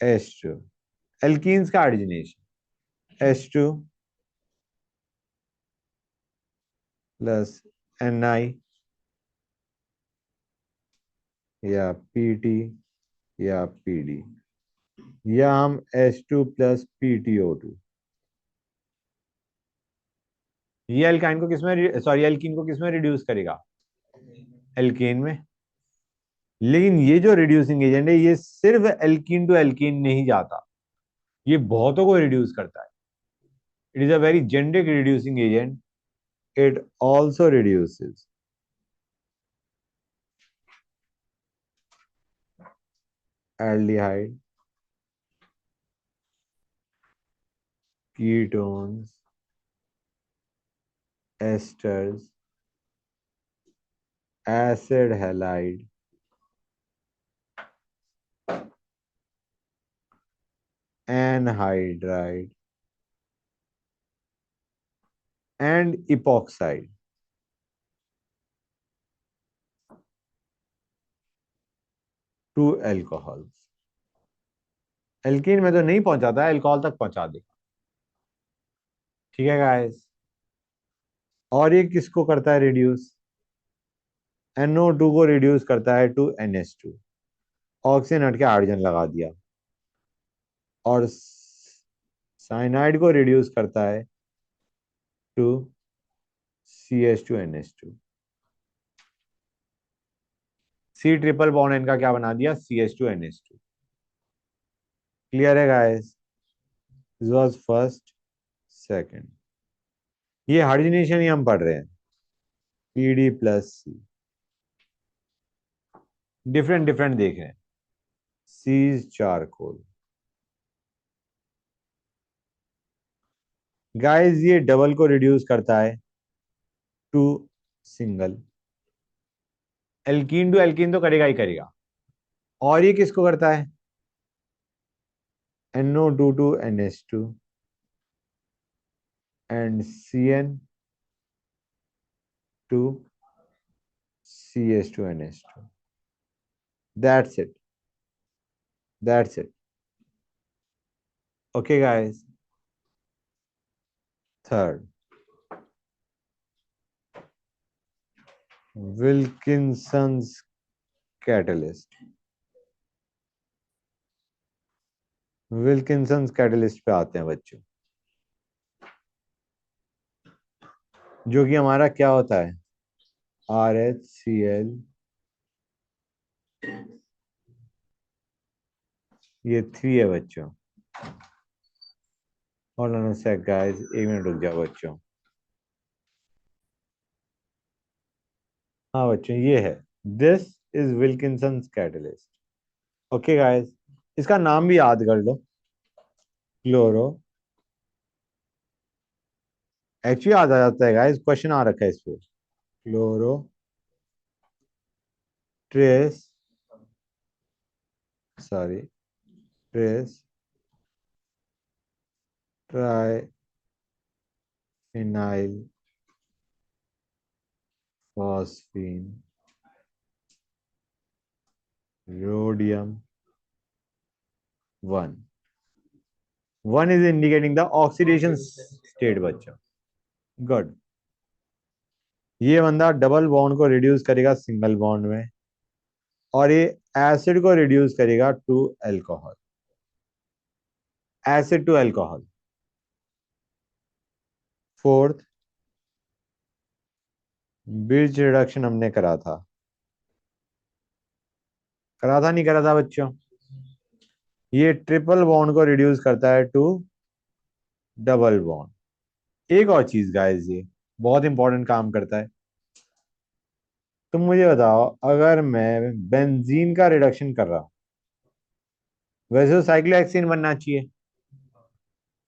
H2, alkenes का हाइड्रोजनेशन H2 प्लस Ni या Pt या Pd, या हम H2 प्लस PtO2। ये एल्काइन को किसमें, सॉरी एल्कीन को किसमें रिड्यूस करेगा? एल्केन में। लेकिन ये जो रिड्यूसिंग एजेंट है ये सिर्फ एल्कीन टू एल्कीन नहीं जाता, ये बहुतों को रिड्यूस करता है। It is a very generic reducing agent. It also reduces aldehyde, ketones, esters, acid halide, anhydride and epoxide. To alcohols. Alkene में तो नहीं पहुंचाता है, अल्कोहल तक पहुंचा देगा। ठीक है गाइस। और ये किसको करता है रिड्यूस? NO2 को रिड्यूस करता है टू NH2। ऑक्सीजन हट के हाइड्रोजन लगा दिया। और साइनाइड को रिड्यूस करता है to CH2NH2। C triple bond इनका क्या बना दिया? CH2NH2। क्लियर है guys? This was first. Second, ये हाइड्रोजनेशन ही हम पढ़ रहे हैं, PD plus C। Different different देख रहे हैं। C's charcoal. गाइस ये डबल को रिड्यूस करता है to single. Alkene to alkene तो करेगा ही करेगा। और ये किसको करता है? NO2 to NH2 and CN to CH2NH2। That's it, that's it. Okay guys. Third, Wilkinson's catalyst. Wilkinson's catalyst पे आते हैं बच्चों, जो कि हमारा क्या होता है? RHCl ये 3 है बच्चों। Hold on a sec guys, 1 minute रुक जाओ बच्चों। हाँ बच्चों ये है, this is Wilkinson catalyst. Okay guys, इसका नाम भी याद कर लो, क्लोरो। एक्चुअली याद आ जाता है गाइस, क्वेश्चन आ रखा है इस पे। Chloro tris, sorry, tris tri phenyl phosphine rhodium 1। 1 is indicating the oxidation state बच्चों। गुड। ये बंदा डबल बॉन्ड को रिड्यूस करेगा सिंगल बॉन्ड में, और ये एसिड को रिड्यूस करेगा to alcohol, acid to alcohol. Fourth, Birch reduction हमने करा था नहीं करा था बच्चों? ये ट्रिपल बॉन्ड को रिड्यूस करता है टू डबल बॉन्ड। एक और चीज गाइस, ये बहुत इंपॉर्टेंट काम करता है। तुम मुझे बताओ, अगर मैं बेंजीन का रिडक्शन कर रहा हूं, वैसे तो साइक्लोहेक्सेन बनना चाहिए,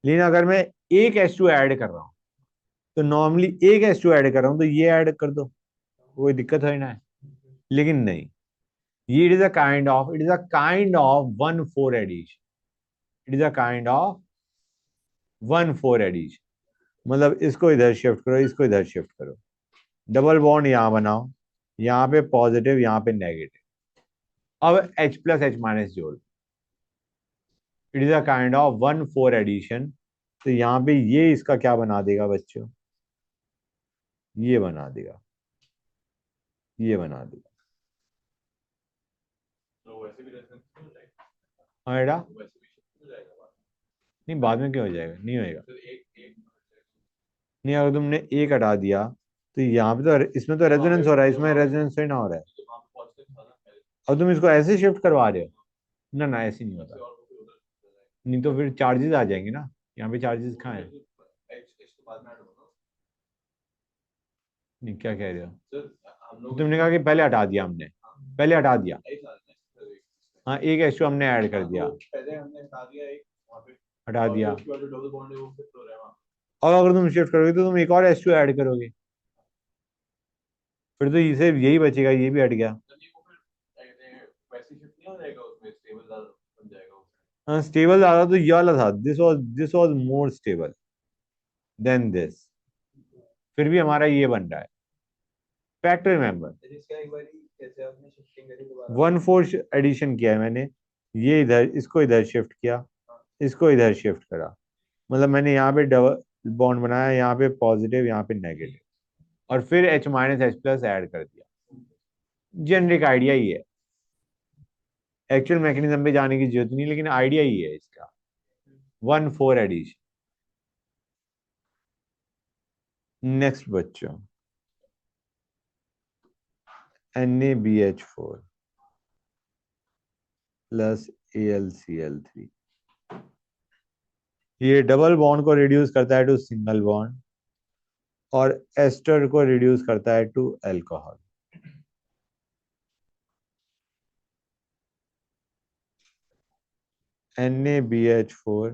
लेकिन अगर मैं एक H2 ऐड कर रहा हूं, तो नॉर्मली एक H2 ऐड कर रहा हूं तो ये ऐड कर दो, कोई दिक्कत है ना है। लेकिन नहीं, ये it is a kind of 1,4 addition. It is a kind of 1,4 addition. मतलब इसको इधर शिफ्ट करो, इसको इधर शिफ्ट करो, डबल बॉन्ड यहां बनाओ, यहाँ पे पॉजिटिव, यहाँ पे नेगेटिव। अब H प्लस H माइनस जोड़, it is a kind of 1,4 addition. तो यहाँ पे ये इसका क्या बना देगा बच्चों, ये बना देगा, ये बना देगा। तो वैसे भी रेफरेंस हो जाएगा, हाँ बेटा, वैसे भी shift हो जाएगा बात। नहीं बाद में क्यों हो जाएगा, नहीं होएगा। फिर एक एक नहीं, अगर तुमने एक हटा दिया तो यहाँ पे तो, इसमें तो रेजोनेंस हो रहा है, इसमें रेजोनेंस थोड़ी ना हो रहा है। तो वहाँ पे पॉजिटिव था ना पहले, अब तुम इसको ऐसे शिफ्ट करवा रहे हो, ना ना ऐसे नहीं से होता। और वो फिर उधर चला जाएगा। नहीं तो फिर चार्जेस आ जाएंगे ना, यहाँ पे चार्जेस कहाँ है? एच तो बाद में ऐड होगा। नहीं, क्या कह रहे हो? सर हम लोग तुमने कहा कि पहले हटा दिया हमने, पहले हटा दिया। एक साथ में सर, एक हाँ, एक H2 हमने ऐड कर दिया, तो पहले हमने हटा दिया एक वहाँ पे, हटा और दिया। उसके बाद जो डबल बॉन्ड है वो फिट हो रहा है वहाँ। और अगर तुम शिफ्ट करोगे तो तुम एक और H2 ऐड करोगे, फिर तो इसे यही बचेगा, ये भी हट गया। तो नहीं, वो फिर वैसे शिफ्ट नहीं हो जाएगा, उसमें स्टेबल ज्यादा बन जाएगा वो। हाँ, स्टेबल ज्यादा तो ये वाला था, this was more stable then this. फिर भी हमारा ये बन रहा है। फैक्ट रिमेंबर, फिर इसका एक बारी कैसे आपने शिफ्टिंग करी दोबारा? 1,4 एडिशन किया है मैंने, ये इधर, इसको इधर शिफ्ट किया, इसको इधर शिफ्ट करा। मतलब मैंने यहाँ पे डबल बॉन्ड बनाया, यहाँ पे पॉजिटिव, यहाँ पे नेगेटिव, और फिर H minus H plus add कर दिया। जेनरिक आइडिया ही है, एक्चुअल मैकेनिज्म पे जाने की जरूरत नहीं, लेकिन आइडिया ही है इसका, 1,4 एडिशन। नेक्स्ट बच्चों, NaBH4 प्लस AlCl3। ये डबल बॉन्ड को रिड्यूस करता है टू सिंगल बॉन्ड, और एस्टर को रिड्यूस करता है to alcohol. NaBH4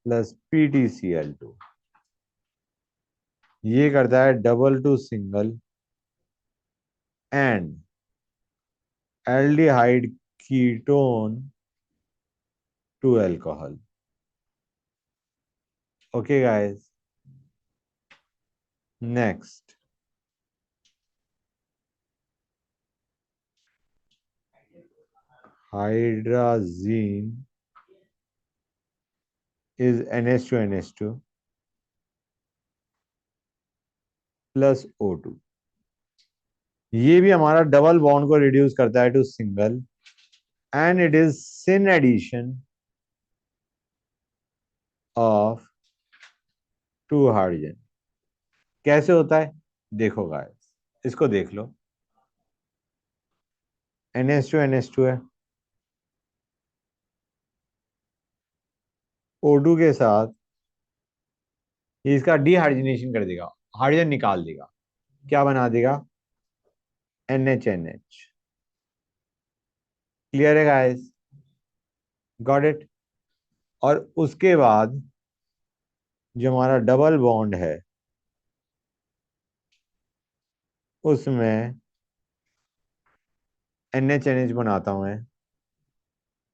plus PtCl2, ये करता है double to single and aldehyde ketone to alcohol. Okay guys, next, hydrazine is NH2NH2 plus O2। ये भी हमारा डबल बॉन्ड को रिड्यूस करता है to single, and it is syn addition of two hydrogen. कैसे होता है देखो गाइस, इसको देख लो। NH2 है, O2 के साथ ये इसका डिहाइड्रोजनेशन कर देगा, हाइड्रोजन निकाल देगा, क्या बना देगा? NH। क्लियर है गाइस? Got it? और उसके बाद जो हमारा डबल बॉन्ड है उसमें NH बनाता हूं मैं,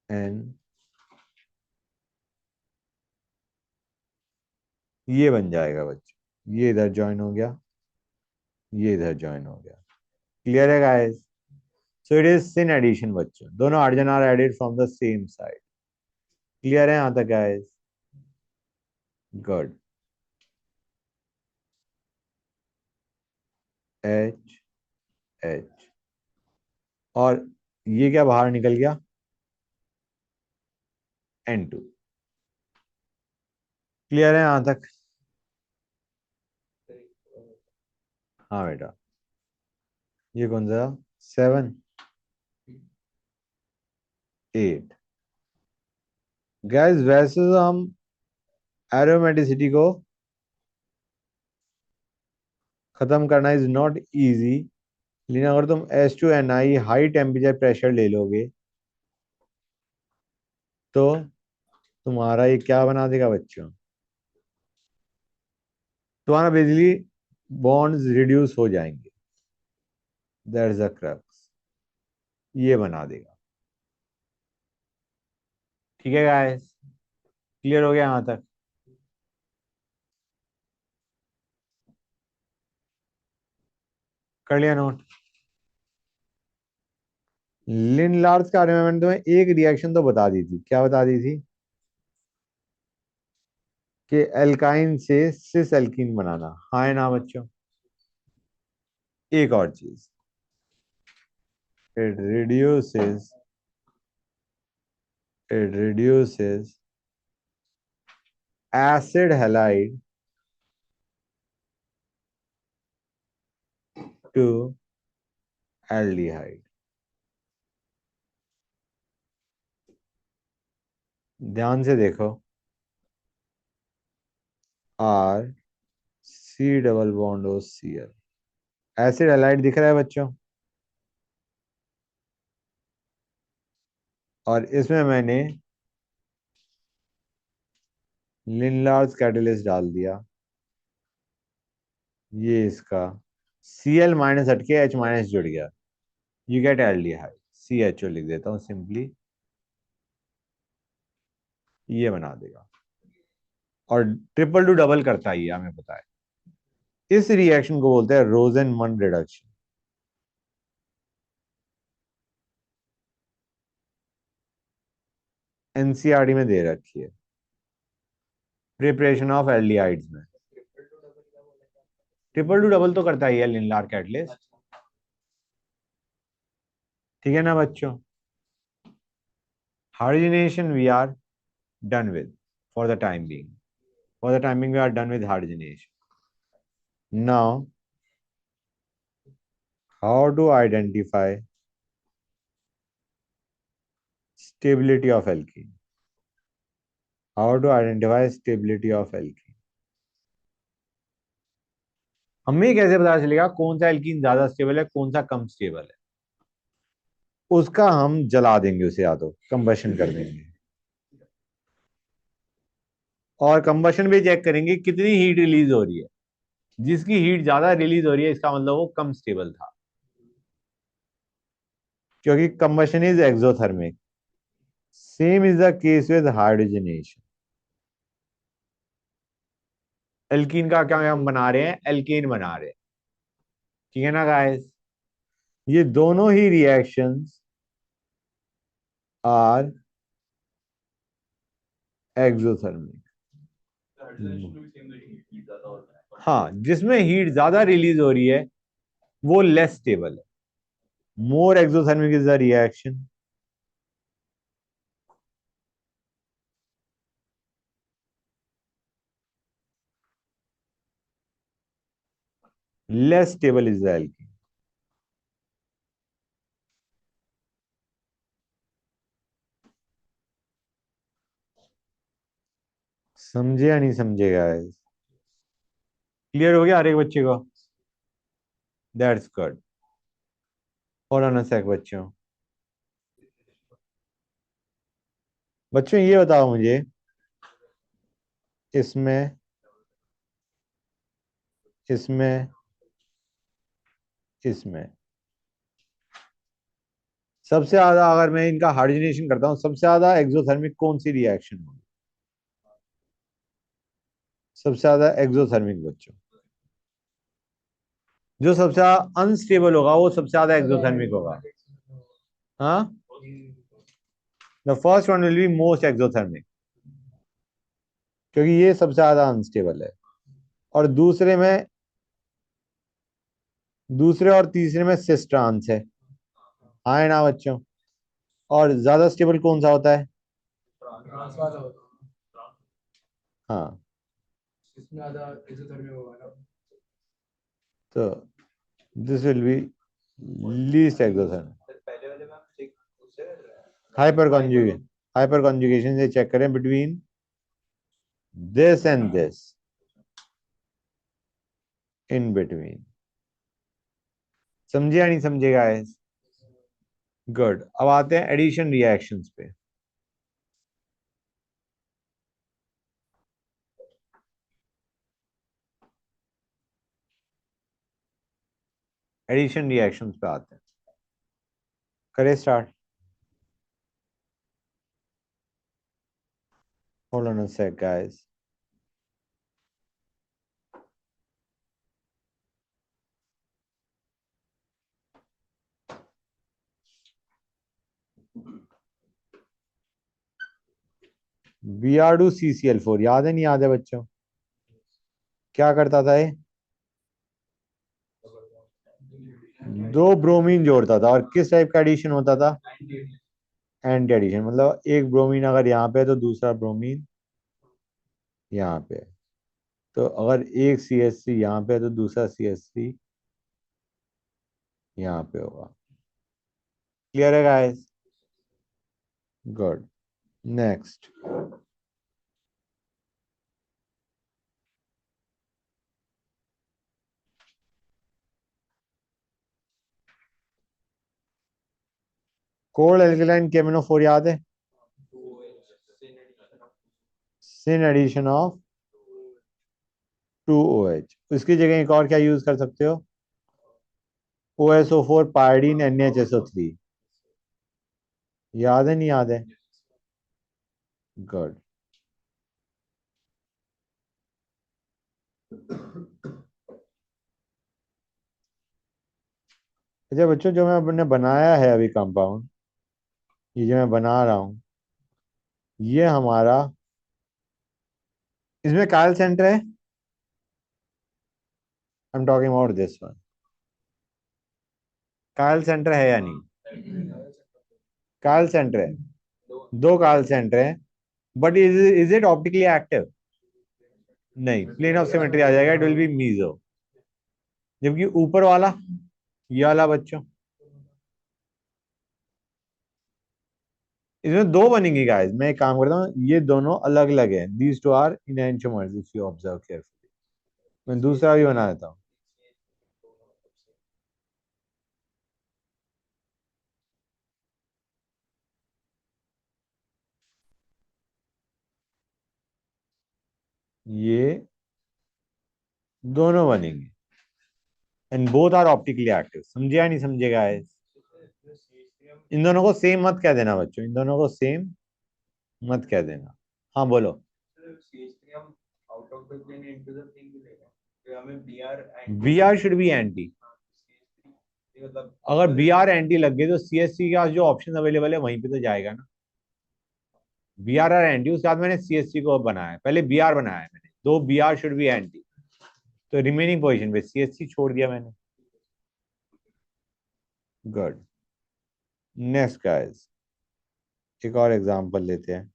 एन, ये बन जाएगा बच्चों, ये इधर ज्वाइन हो गया, ये इधर ज्वाइन हो गया। क्लियर है guys? So it is syn addition बच्चों, दोनों hydrogen are added from the same side. Clear है यहां तक गाइस? गुड। H H, और ये क्या बाहर निकल गया? N2। क्लियर है यहां तक? हाँ बेटा, ये कौन सा? 7 8। गैस वैसे तो हम एरोमेटिसिटी को खत्म करना इज नॉट इजी, लेकिन अगर तुम H2Ni हाई टेम्परेचर प्रेशर ले लोगे तो तुम्हारा ये क्या बना देगा बच्चों? तुम्हारा बेसिकली बॉन्ड्स रिड्यूस हो जाएंगे, दैट्स द क्रक्स, ये बना देगा। ठीक है गाइस? क्लियर हो गया यहां तक? कर लिया नोट? लिन लार्ज के बारे में मैंने तुम्हें एक रिएक्शन तो बता दी थी, क्या बता दी थी? कि एल्काइन से सिस एल्कीन बनाना, हाँ है ना बच्चों? एक और चीज, it reduces it reduces acid halide to aldehyde. ध्यान से देखो, R C double bond O C L, acid halide दिख रहा है बच्चों? और इसमें मैंने लिनलार्ज कैटलिस्ट डाल दिया, ये इसका Cl माइनस हटके H माइनस जुड़ गया, यू गेट एल्डिहाइड, CHO लिख देता हूं सिंपली, ये बना देगा। और ट्रिपल टू डबल करता ही है, हमें पता है। इस रिएक्शन को बोलते हैं रोजेनमन रिडक्शन। एनसीईआरटी में दे रखी है, प्रिपरेशन ऑफ एल्डिहाइड्स में। ट्रिपल टू डबल तो करता ही है लिनलार कैटलिस्ट। ठीक है ना बच्चों? Hydrogenation we are done with for the time being, for the time being we are done with hydrogenation. Now how to identify stability of alkene? How to identify stability of alkene? हमें कैसे पता चलेगा कौन सा alkene ज्यादा stable है, कौन सा कम स्टेबल है? उसका हम जला देंगे उसे, या तो कंबशन कर देंगे, और कंबशन भी चेक करेंगे कितनी हीट रिलीज हो रही है। जिसकी हीट ज्यादा रिलीज हो रही है इसका मतलब वो कम स्टेबल था, क्योंकि combustion is exothermic. Same is the case with hydrogenation. Alkene का क्या हम बना रहे हैं? एल्केन बना रहे हैं। ठीक है ना गाइस? ये दोनों ही रिएक्शंस आर एक्सोथर्मिक। हाइड्रोजनेशन में भी सेम हीट ज्यादा होता है। हाँ, जिसमें हीट ज्यादा रिलीज हो रही है वो लेस स्टेबल है। More exothermic is the reaction, less stable is the alkene. समझे या नहीं समझे गाइस? क्लियर हो गया हर एक बच्चे को? That's good. Hold on a sec बच्चों। बच्चों ये बताओ मुझे, इसमें इसमें इसमें सबसे ज्यादा, अगर मैं इनका हाइड्रोजनेशन करता हूँ, सबसे ज्यादा एक्सोथर्मिक कौन सी रिएक्शन होगी? सबसे ज्यादा एक्सोथर्मिक बच्चों, जो सबसे ज्यादा अनस्टेबल होगा वो सबसे ज्यादा एक्सोथर्मिक होगा। हाँ, the first one will be most exothermic, क्योंकि ये सबसे ज्यादा अनस्टेबल है। और दूसरे और तीसरे में सिस्ट्रांस है। हाँ है ना बच्चों? और ज्यादा स्टेबल कौन सा होता है? ट्रांस वाला होता है। हाँ, इसमें ज्यादा एक्सोथर्मिक होगा ना। तो this will be least exothermic. Sir पहले वाले में हम चेक उससे कर रहे हैं। हाइपर कॉन्जुगेशन से चेक करें between this and this, in between. समझे या नहीं समझे गाइस? गुड। अब आते हैं एडिशन रिएक्शंस पे। एडिशन रिएक्शंस पे आते हैं। करें start. Hold on a sec guys. Br2CCl4 याद है नहीं याद है बच्चों? क्या करता था ये? दो ब्रोमीन जोड़ता था, और किस टाइप का एडिशन होता था? एंटी एडिशन, मतलब एक ब्रोमीन अगर यहाँ पे है तो दूसरा ब्रोमीन यहाँ पे है। तो अगर एक CH3 यहाँ पे है तो दूसरा CH3 यहाँ पे होगा। क्लियर है guys? Good. Next. Cold alkaline K M N O four याद है? Syn addition of 2OH। उसकी जगह एक और क्या यूज कर सकते हो? OSO4 पायडीन NHSO3। याद है नहीं याद है? गुड। अच्छा बच्चों, जो मैंने बनाया है अभी कंपाउंड, ये जो मैं बना रहा हूँ, ये हमारा, इसमें कायल सेंटर है। I am talking about this one. कायल सेंटर है या नहीं? कायल सेंटर है, दो कायल सेंटर है। But is it optically active? नहीं, प्लेन ऑफ सिमेट्री आ जाएगा, इट विल बी मीजो। जबकि ऊपर वाला, ये वाला बच्चों, इसमें दो बनेंगी गाइस। मैं एक काम करता हूँ, ये दोनों अलग अलग है। These two are enantiomers if you observe carefully. मैं दूसरा भी बना देता हूँ। ये दोनों बनेंगे, and both are optically active. समझे या नहीं समझे गाइस? इन दोनों को सेम मत कह देना बच्चों, इन दोनों को सेम मत कह देना। हाँ बोलो। CH3 हम out of the plane into the plane लेगा, तो हमें Br B R should be anti. CH3 मतलब अगर बी आर एंटी लग गई तो CH3 का जो ऑप्शन अवेलेबल है वहीं पे तो जाएगा ना। बी आर एंटी, उसके बाद मैंने CH3 को बनाया है, पहले बी आर बनाया है मैंने, दो B R should be anti. तो रिमेनिंग पोजीशन पे CH3 छोड़ दिया मैंने। गुड। नेक्स्ट गाइस, एक और एग्जांपल लेते हैं।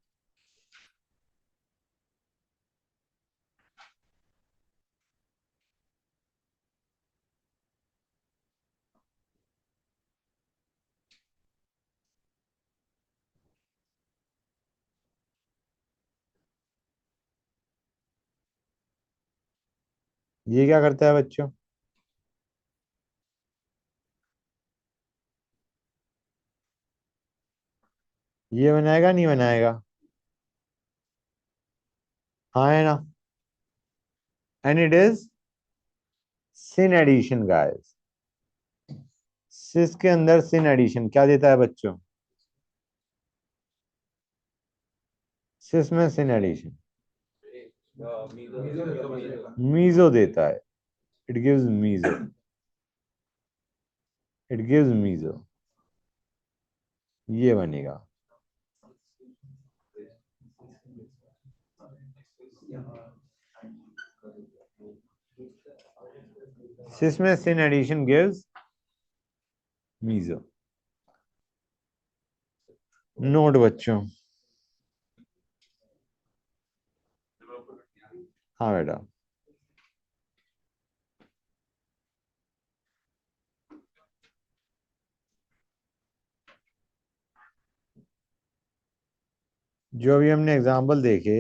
ये क्या करता है बच्चों? ये बनाएगा नहीं बनाएगा? हाँ है ना? And it is syn addition guys. Cis के अंदर सिन एडिशन क्या देता है बच्चों? सिस में सिन एडिशन मीजो देता है। It gives meso. It gives meso. ये बनेगा। सिस में syn addition gives meso. Note बच्चों। हाँ बेटा। जो अभी हमने एग्जांपल देखे,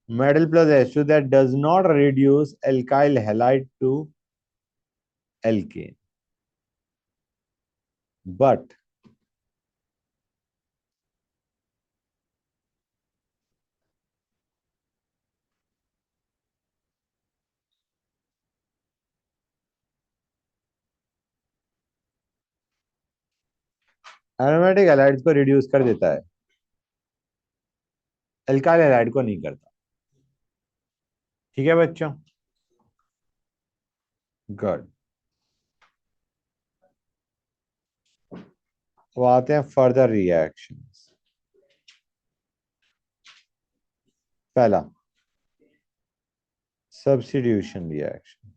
metal plus H2 that does not reduce alkyl halide to alkane, but aromatic halides को रिड्यूस कर देता है, एल्काइल हैलाइड को नहीं करता। ठीक है बच्चों? गुड। अब आते हैं फर्दर रिएक्शंस। पहला substitution reaction.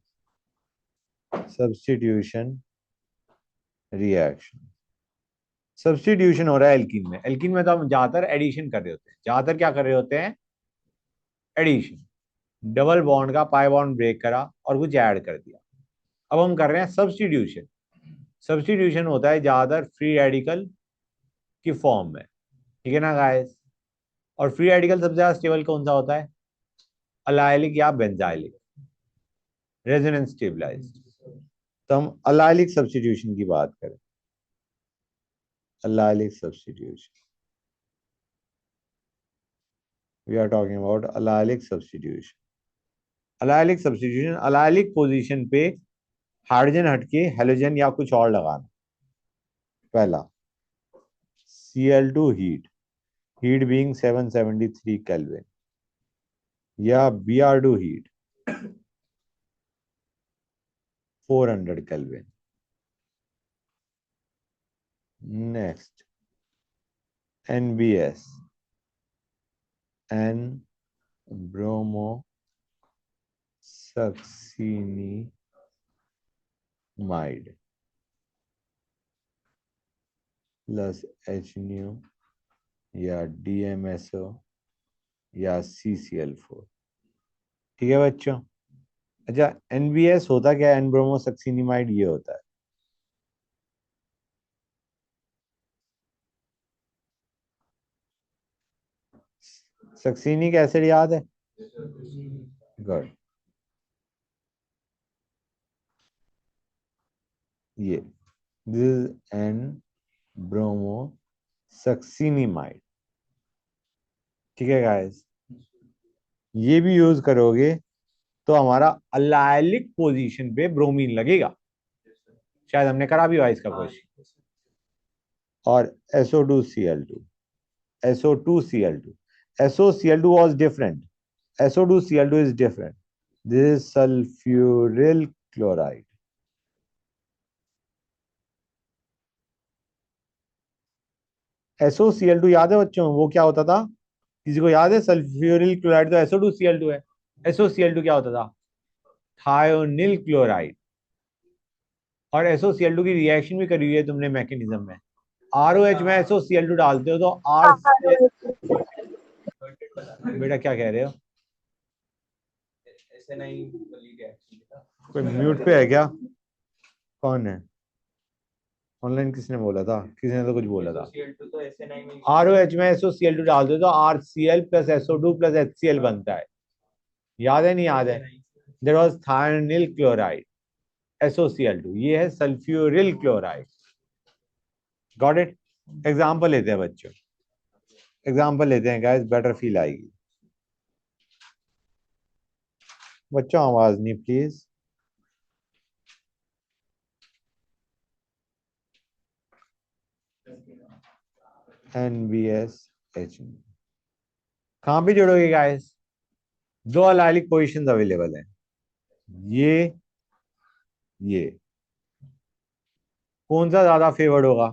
Substitution reaction. Substitution हो रहा है एल्कीन में। एल्कीन में तो हम ज्यादातर एडिशन कर रहे होते हैं। ज्यादातर क्या कर रहे होते हैं? एडिशन। डबल बॉन्ड का पाई बॉन्ड ब्रेक करा और कुछ ऐड कर दिया। अब हम कर रहे हैं सब्स्टिट्यूशन। सब्स्टिट्यूशन होता है ज्यादातर फ्री रेडिकल की फॉर्म में। ठीक है ना गाइस? और फ्री रेडिकल सबसे ज्यादा स्टेबल कौन सा होता है? अलाइलिक या बेंजाइलिक, रेजोनेंस स्टेबलाइज्ड। तो हम अलाइलिक सब्स्टिट्यूशन की बात करें। Allylic substitution, we are talking about allylic substitution. Allylic substitution, allylic position पे हाइड्रोजन हटके हेलोजन या कुछ और लगाना। पहला Cl2 heat, heat being 773 kelvin, या Br2 heat 400 kelvin. Next NBS, N bromo succinimide plus HNu या DMSO या CCl4। ठीक है बच्चों? अच्छा, NBS होता क्या है? एन ब्रोमो सक्सीनिमाइड ये होता है। सक्सीनिक एसिड याद है? गुड। ये दिस इज एन ब्रोमो सक्सीनिमाइड। ठीक है गाइस? ये भी यूज करोगे तो हमारा अलाइलिक पोजीशन पे ब्रोमीन लगेगा। शायद हमने करा भी हुआ इसका क्वेश्चन। और SO2Cl2, SO2Cl2, SOCl2 was different. SO2Cl2 is different. This is sulfuryl chloride. SOCl2 याद है बच्चों? वो क्या होता था? किसी को याद है? सल्फ्यूरिल क्लोराइड तो SO2Cl2 है। SOCl2 क्या होता था? Thionyl chloride. और SOCl2 की रिएक्शन भी करी हुई है तुमने मैकेनिज्म में। ROH में SOCl2 डालते हो तो R। बेटा क्या कह रहे हो? कोई म्यूट पे है क्या? कौन है ऑनलाइन? किसने बोला था? किसने तो कुछ बोला था। ROH में SOCl2 डालते हो तो RCl plus SO2 plus HCl बनता है। याद है नहीं याद है? There was thionyl chloride SOCl2, ये है sulphuryl chloride. Got it. Example लेते हैं बच्चों, एग्जाम्पल लेते हैं गाइस, बेटर फील आएगी। बच्चों आवाज नहीं प्लीज। NBSH कहां पे जोड़ोगे गाइस? दो अलाइलिक पोजिशन अवेलेबल है, ये कौन सा ज्यादा फेवर्ड होगा?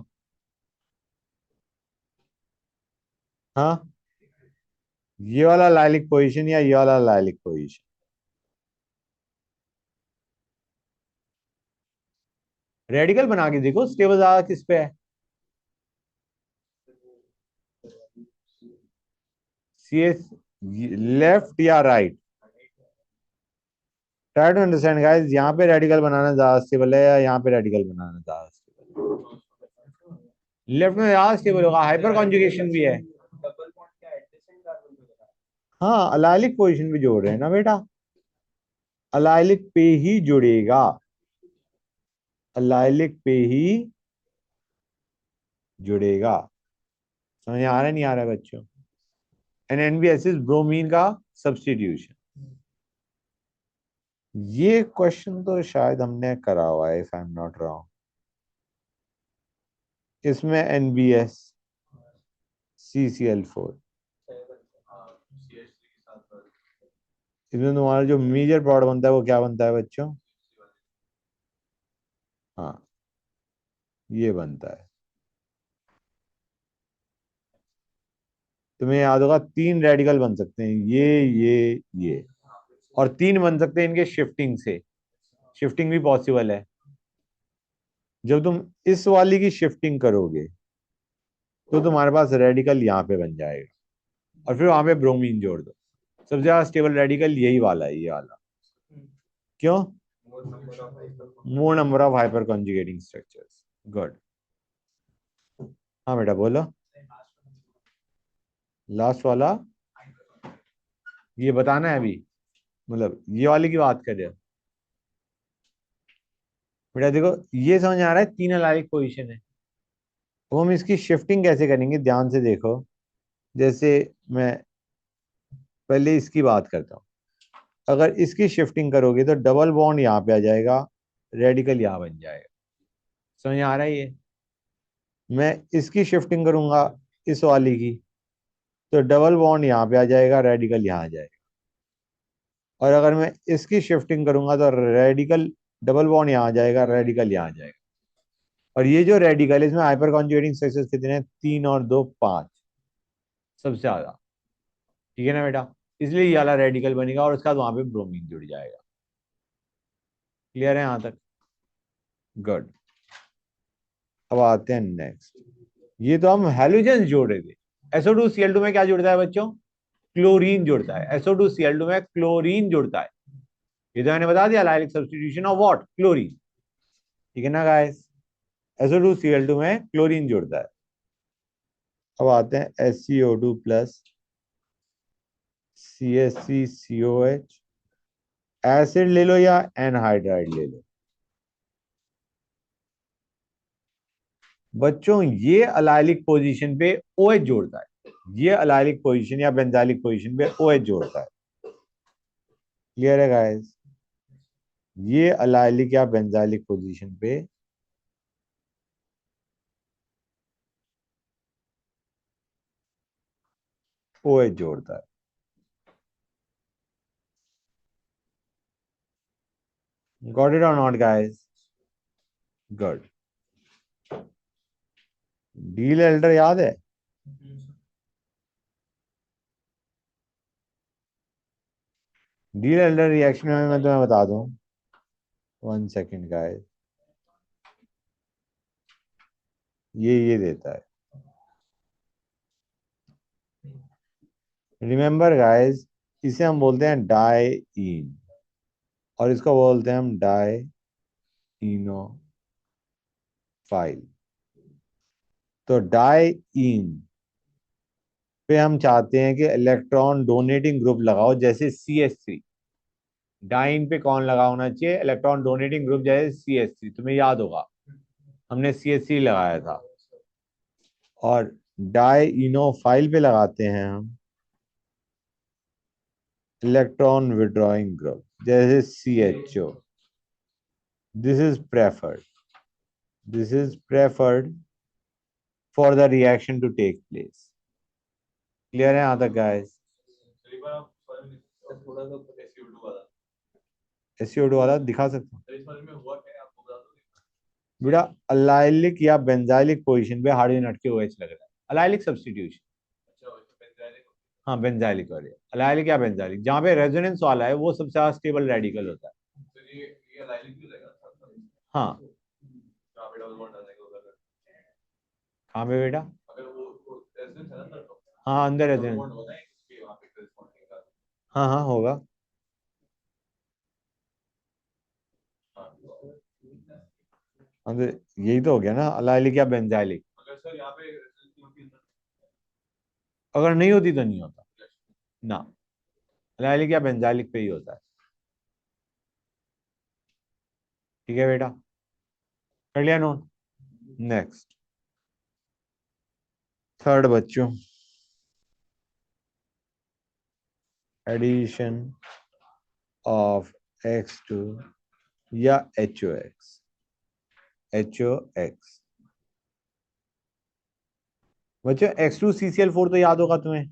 हाँ, ये वाला लाइलिक पोजीशन या ये वाला लाइलिक पोजीशन? रेडिकल बना के देखो, स्टेबल ज्यादा किस पे है? CS लेफ्ट या right? Try to understand guys, यहाँ पे रेडिकल बनाना ज्यादा स्टेबल है या यहाँ पे रेडिकल बनाना ज्यादा स्टेबल? लेफ्ट में ज्यादा स्टेबल होगा, हाइपर कॉन्जुगेशन भी है। डबल बॉन्ड क्या एडजेसेंट कार्बन पे बना हाँ, अलाइलिक पोजीशन भी जोड़ रहे हैं ना बेटा, अलाइलिक पे ही जुड़ेगा, अलाइलिक पे ही जुड़ेगा। समझ आ रहा है नहीं आ रहा है बच्चों? NBSS ब्रोमीन का सब्स्टिट्यूशन। ये क्वेश्चन तो शायद हमने करा हुआ है, if I am not wrong. इसमें NBS CCl4, हाँ CH3 के साथ पर इसमें तुम्हारा जो मेजर प्रोडक्ट बनता है वो क्या बनता है बच्चों? हाँ, ये बनता है। तुम्हें याद होगा तीन रेडिकल बन सकते हैं, ये और तीन बन सकते हैं इनके शिफ्टिंग से, शिफ्टिंग भी पॉसिबल है। जब तुम इस वाली की शिफ्टिंग करोगे तो तुम्हारे पास रेडिकल यहाँ पे बन जाएगा और फिर वहां पे ब्रोमीन जोड़ दो। सबसे ज्यादा स्टेबल रेडिकल यही वाला है, ये वाला। क्यों? मोर number of more number of hyper conjugating structures. Good. हाँ बेटा बोलो। लास्ट वाला ये बताना है अभी, मतलब ये वाली की बात कर रहे हो बेटा? देखो ये समझ आ रहा है, तीन अलाइक पोजीशन है, तो हम इसकी शिफ्टिंग कैसे करेंगे ध्यान से देखो। जैसे मैं पहले इसकी बात करता हूँ, अगर इसकी शिफ्टिंग करोगे तो डबल बॉन्ड यहाँ पे आ जाएगा, रेडिकल यहाँ बन जाएगा। समझ आ रहा है ये? मैं इसकी शिफ्टिंग करूंगा इस वाली की, तो डबल बॉन्ड यहाँ पे आ जाएगा, रेडिकल यहाँ आ जाएगा। और अगर मैं इसकी शिफ्टिंग करूंगा तो रेडिकल, डबल बॉन्ड यहाँ आ जाएगा, रेडिकल यहाँ आ जाएगा। और ये जो रेडिकल है इसमें हाइपर कॉन्जुगेटिंग स्ट्रक्चर्स कितने हैं? 3 और 2 5, सबसे ज्यादा। ठीक है ना बेटा? इसलिए ये वाला रेडिकल बनेगा और उसके बाद वहां पे ब्रोमीन जुड़ जाएगा। क्लियर है यहां तक? गुड। अब आते हैं नेक्स्ट। ये तो हम हेलोजन जोड़ रहे थे। SO2 Cl2 में क्या जुड़ता है बच्चों? क्लोरीन जुड़ता है। SO2 Cl2 में क्लोरीन जुड़ता है। ये तो मैंने बता दिया, lilac substitution of what? Chlorine. ठीक है ना गाइस? SO2 Cl2 में क्लोरीन जुड़ता है। अब आते हैं SiO2 प्लस CSCCOH। एसिड ले लो या एनहाइड्राइड ले लो बच्चों, ये अलाइलिक पोजीशन पे OH जोड़ता है, ये अलाइलिक पोजीशन या बेंजाइलिक पोजीशन पे OH जोड़ता है। क्लियर है गाइस? ये अलाइलिक या बेंजाइलिक पोजीशन पे OH जोड़ता है। गॉट इट और not guys? Good. Deal Elder याद है? डील एल्डर रिएक्शन में मैं तुम्हें बता दूं, 1 सेकेंड गाइस। ये देता है, रिमेंबर गाइस, इसे हम बोलते हैं डाइईन और इसको बोलते हैं हम डाइईनोफाइल। तो डाइईन पे हम चाहते हैं कि इलेक्ट्रॉन डोनेटिंग ग्रुप लगाओ, जैसे CH3। डाइन पे कौन लगा होना चाहिए? इलेक्ट्रॉन डोनेटिंग ग्रुप जैसे CH3, तुम्हें याद होगा हमने CH3 लगाया था। और डाई इनोफाइल पे लगाते हैं हम इलेक्ट्रॉन विड्रॉइंग ग्रुप जैसे CHO। This is preferred, this is preferred for the reaction to take place. Clear है यहाँ तक गाइस? एक बार आप थोड़ा सा SU2 वाला SO2 वाला दिखा सकता हूँ इस वाले में हुआ क्या है आपको बता दो। बेटा? अलाइलिक या बेंजाइलिक पोजीशन पे हाइड्रोजन हट के OH लग रहा है, अलाइलिक सब्स्टिट्यूशन। अच्छा इसमें बेंजाइलिक हाँ बेंजाइलिक वाले, अलाइलिक या बेंजाइलिक, जहाँ पे रेजोनेंस वाला है वो सबसे ज्यादा स्टेबल रेडिकल होता है। तो ये लाइलिक भी रहेगा हाँ जहाँ पे डबल बॉन्ड आ जाएगा उधर कहाँ पे बेटा? अगर वो रेजिडेंस है ना अंदर तो हाँ अंदर डबल रेजोनेंस, बॉन्ड होता है इसके वहाँ पे करेस्पॉन्डिंग का। हाँ हाँ होगा। हाँ हाँ तो यही तो हो गया ना, अलाइलिक या बेंजाइलिक। अगर सर यहाँ पे रेजिडेंस नहीं होती अंदर अगर नहीं होती तो नहीं होता ना, अलाइलिक या बेंजाइलिक पे ही होता है। ठीक है बेटा, कर लिया नोट? नेक्स्ट थर्ड बच्चों, एडिशन ऑफ X2 या HOX। बच्चों X2CCl4 तो याद होगा तुम्हें,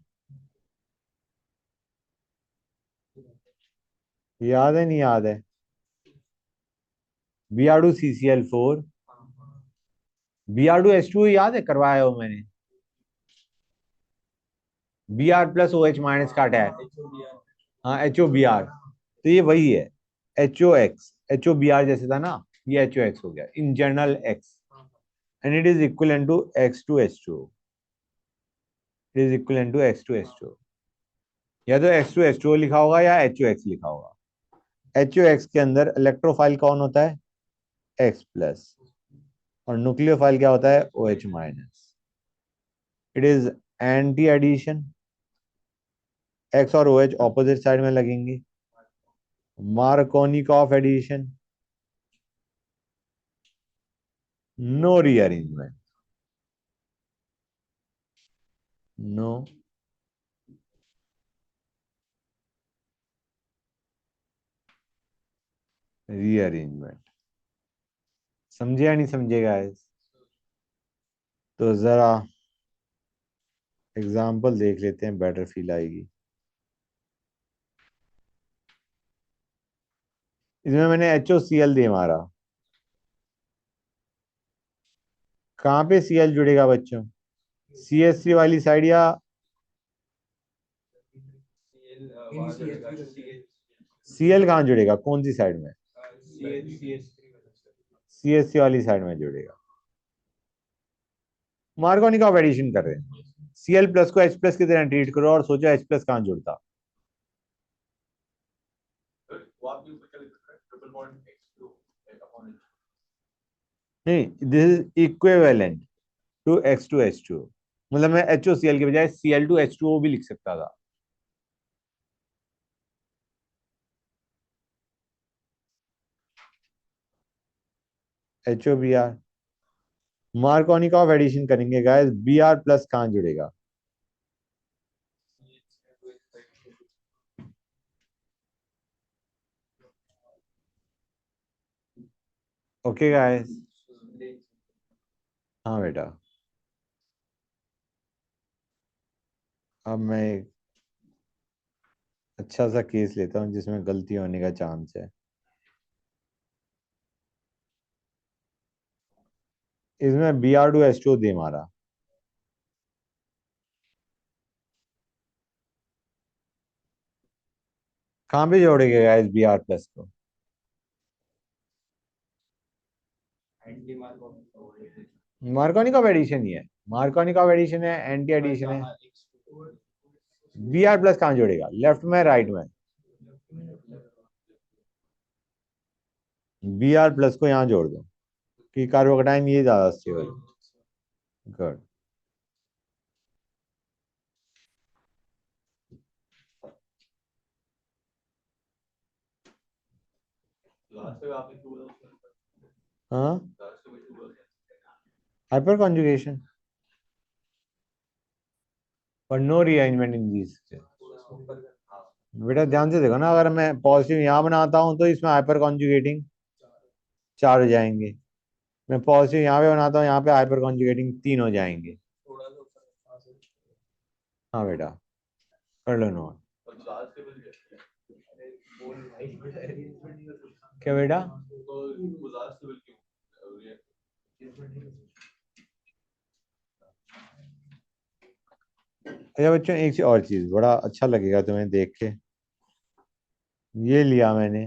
याद है नहीं याद है? Br2CCl4, Br2H2 याद है, करवाया हो मैंने। Br+OH- का अटैक, हाँ HOBr, तो ये वही है HOX। HOBr जैसे था ना, ये HOX हो गया in general X, and it is equal to X2H2, it is equal to X2H2। या तो X2H2 लिखा होगा या HOX लिखा होगा। HOX के अंदर इलेक्ट्रोफाइल कौन होता है? X+, और न्यूक्लियोफाइल क्या होता है? OH-। It is anti addition, X और OH ऑपोजिट साइड में लगेंगे। Markovnikov addition, no rearrangement, no rearrangement. समझे या नहीं समझे गाइस? तो जरा एग्जाम्पल देख लेते हैं, बेटर फील आएगी। इसमें मैंने HOCl दे मारा, कहाँ पे Cl जुड़ेगा बच्चों? CH3 वाली साइड या Cl कहाँ जुड़ेगा, कौन सी साइड में? CH3 वाली साइड में जुड़ेगा। मार्कोनिक ऑफ एडिशन कर रहे हैं, Cl+ को H+ की तरह ट्रीट करो और सोचो H+ कहाँ जुड़ता। वो आप यूज करके लिख सकते हैं triple bond X2 upon H। नहीं, this is equivalent to X2H2, मतलब मैं HOCl के बजाय Cl2H2O भी लिख सकता था। HOBr, मार्कोनिक ऑफ एडिशन करेंगे गाइस, Br+ कहाँ जुड़ेगा? ओके गाइस, हाँ बेटा। अब मैं एक अच्छा सा केस लेता हूँ जिसमें गलती होने का चांस है। इसमें Br2H2 दे मारा, कहाँ पे जोड़ेगा गाइस Br+ को? मार्कोनिक ऑफ एडिशन ही है, मार्कोनिक ऑफ एडिशन है, एंटी एडिशन है। Br+ कहाँ जोड़ेगा, लेफ्ट में राइट में? Br+ को यहाँ जोड़ दो कि कार्बोकेटाइन ये ज्यादा स्टेबल। गुड। लास्ट में आपने क्यों बोला उसमें? हाँ, लास्ट में क्यों बोला? हाइपर कॉन्जुगेशन, पर नो रीअरेंजमेंट इन दीज। हाँ, बेटा ध्यान से देखो ना, अगर मैं पॉजिटिव यहाँ बनाता हूँ तो इसमें हाइपर कॉन्जुगेटिंग 4 हो जाएंगे। मैं पॉजिटिव यहाँ पे बनाता हूँ, यहाँ पे हाइपर कॉन्जुगेटिंग 3 हो जाएंगे। थोड़ा सा ऊपर, हाँ, सर। हाँ बेटा, कर लो नोट। और लास्ट में क्या? अरे बोल भाई, arrangement नहीं कर सकता। क्या बेटा? तो वो लास्ट में क्यों? ये अच्छा बच्चों, एक और चीज बड़ा अच्छा लगेगा तुम्हें देख के। ये लिया मैंने,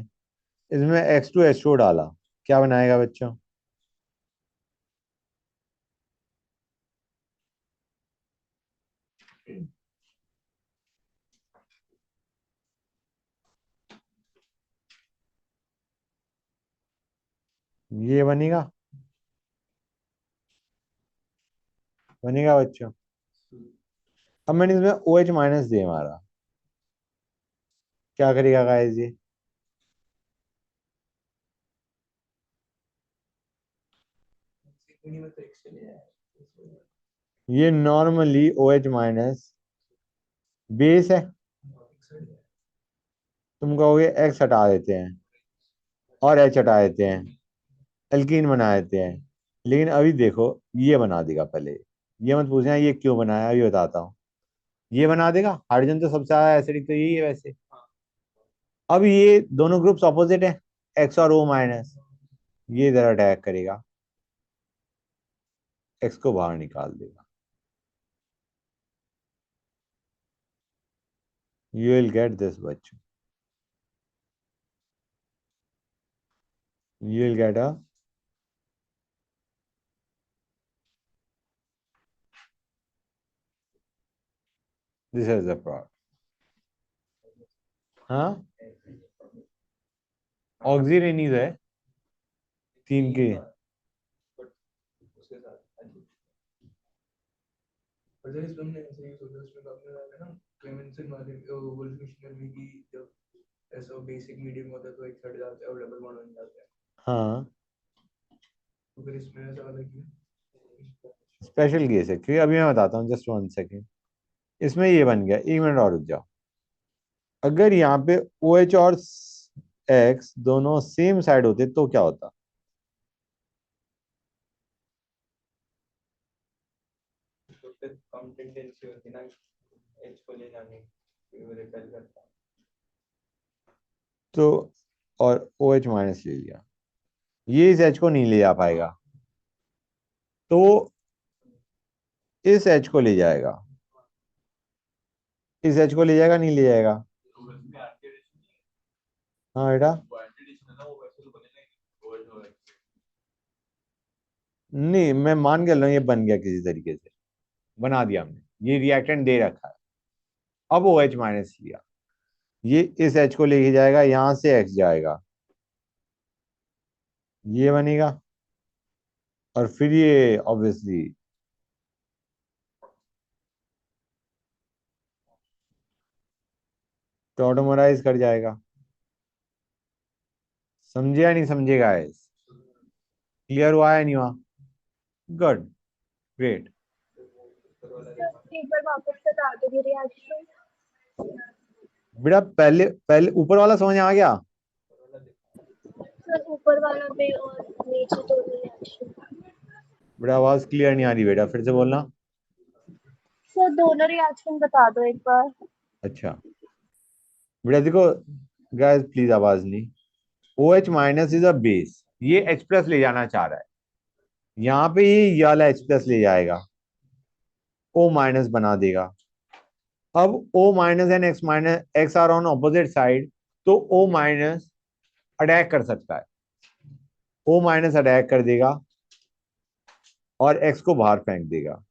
इसमें X2H2 डाला, क्या बनाएगा बच्चों? ये बनेगा, बनेगा बच्चों। अब मैंने इसमें OH माइनस दे मारा, क्या करेगा गाइस ये? सिक्योरिटी में तो एक चले जाए। ये नॉर्मली OH माइनस बेस है, तुम कहोगे X हटा देते हैं और H हटा देते हैं, एल्कीन बना देते हैं। लेकिन अभी देखो, ये बना देगा पहले। ये मत पूछना ये क्यों बनाया, अभी बताता हूँ। ये बना देगा, हाइड्रोजन तो सबसे ज्यादा एसिडिक तो यही है वैसे। अब ये दोनों ग्रुप्स ऑपोजिट है, X और O माइनस। ये इधर अटैक करेगा, X को बाहर निकाल देगा। You will get this बच्चों, you will get a, this is the product। हाँ, ऑक्सीरेनीज है 3 के। उसके साथ पर सर इसमें हमने ऐसे ही सोचा, उसमें आपने लगाया ना क्लेमेंसन वाले वुल्फ मिशनरी की, जब ऐसा बेसिक मीडियम होता है तो एक हट जाता है और डबल बॉन्ड बन जाता है। हाँ, तो फिर इसमें ऐसा वाला क्यों? स्पेशल केस है, क्योंकि अभी मैं बताता हूँ, जस्ट 1 सेकेंड। इसमें ये बन गया, 1 मिनट और रुक जाओ। अगर यहाँ पे OH और X दोनों सेम साइड होते तो क्या होता? तो फिर कम टेंडेंसी होती ना एच को ले जाने की, वो रिपेल करता है। तो और OH माइनस ले लिया, ये इस H को नहीं ले जा पाएगा, तो इस H को ले जाएगा, इस H को ले जाएगा, नहीं ले जाएगा? तो इसमें एंटी एडिशन नहीं है। हाँ बेटा, वो एंटी एडिशन है ना, वो वैसे तो बनेगा ही नहीं। वो जो है नहीं मैं मान के लो ये बन गया किसी तरीके से, बना दिया हमने, ये रिएक्टेंट दे रखा है। अब OH माइनस लिया, ये इस H को लेके जाएगा, यहां से X जाएगा, ये बनेगा। और फिर ये ऑब्वियसली टॉटोमराइज कर जाएगा। समझे या नहीं समझे गाइस? क्लियर हुआ या नहीं हुआ? Good, great. एक बार वापस बता दो रिएक्शन। बेटा पहले पहले ऊपर वाला समझ आ गया? सर ऊपर वाला भी और नीचे दोनों रिएक्शन। बेटा आवाज क्लियर नहीं आ रही बेटा, फिर से बोलना। सर दोनों रिएक्शन बता दो एक बार। अच्छा बेटा देखो गाइस, प्लीज आवाज नहीं। OH minus is a base, ये H प्लस ले जाना चाह रहा है, यहाँ पे ये वाला H प्लस ले जाएगा, O माइनस बना देगा। अब O minus and X minus, X are on opposite side, तो O माइनस अटैक कर सकता है, O माइनस अटैक कर देगा और X को बाहर फेंक देगा,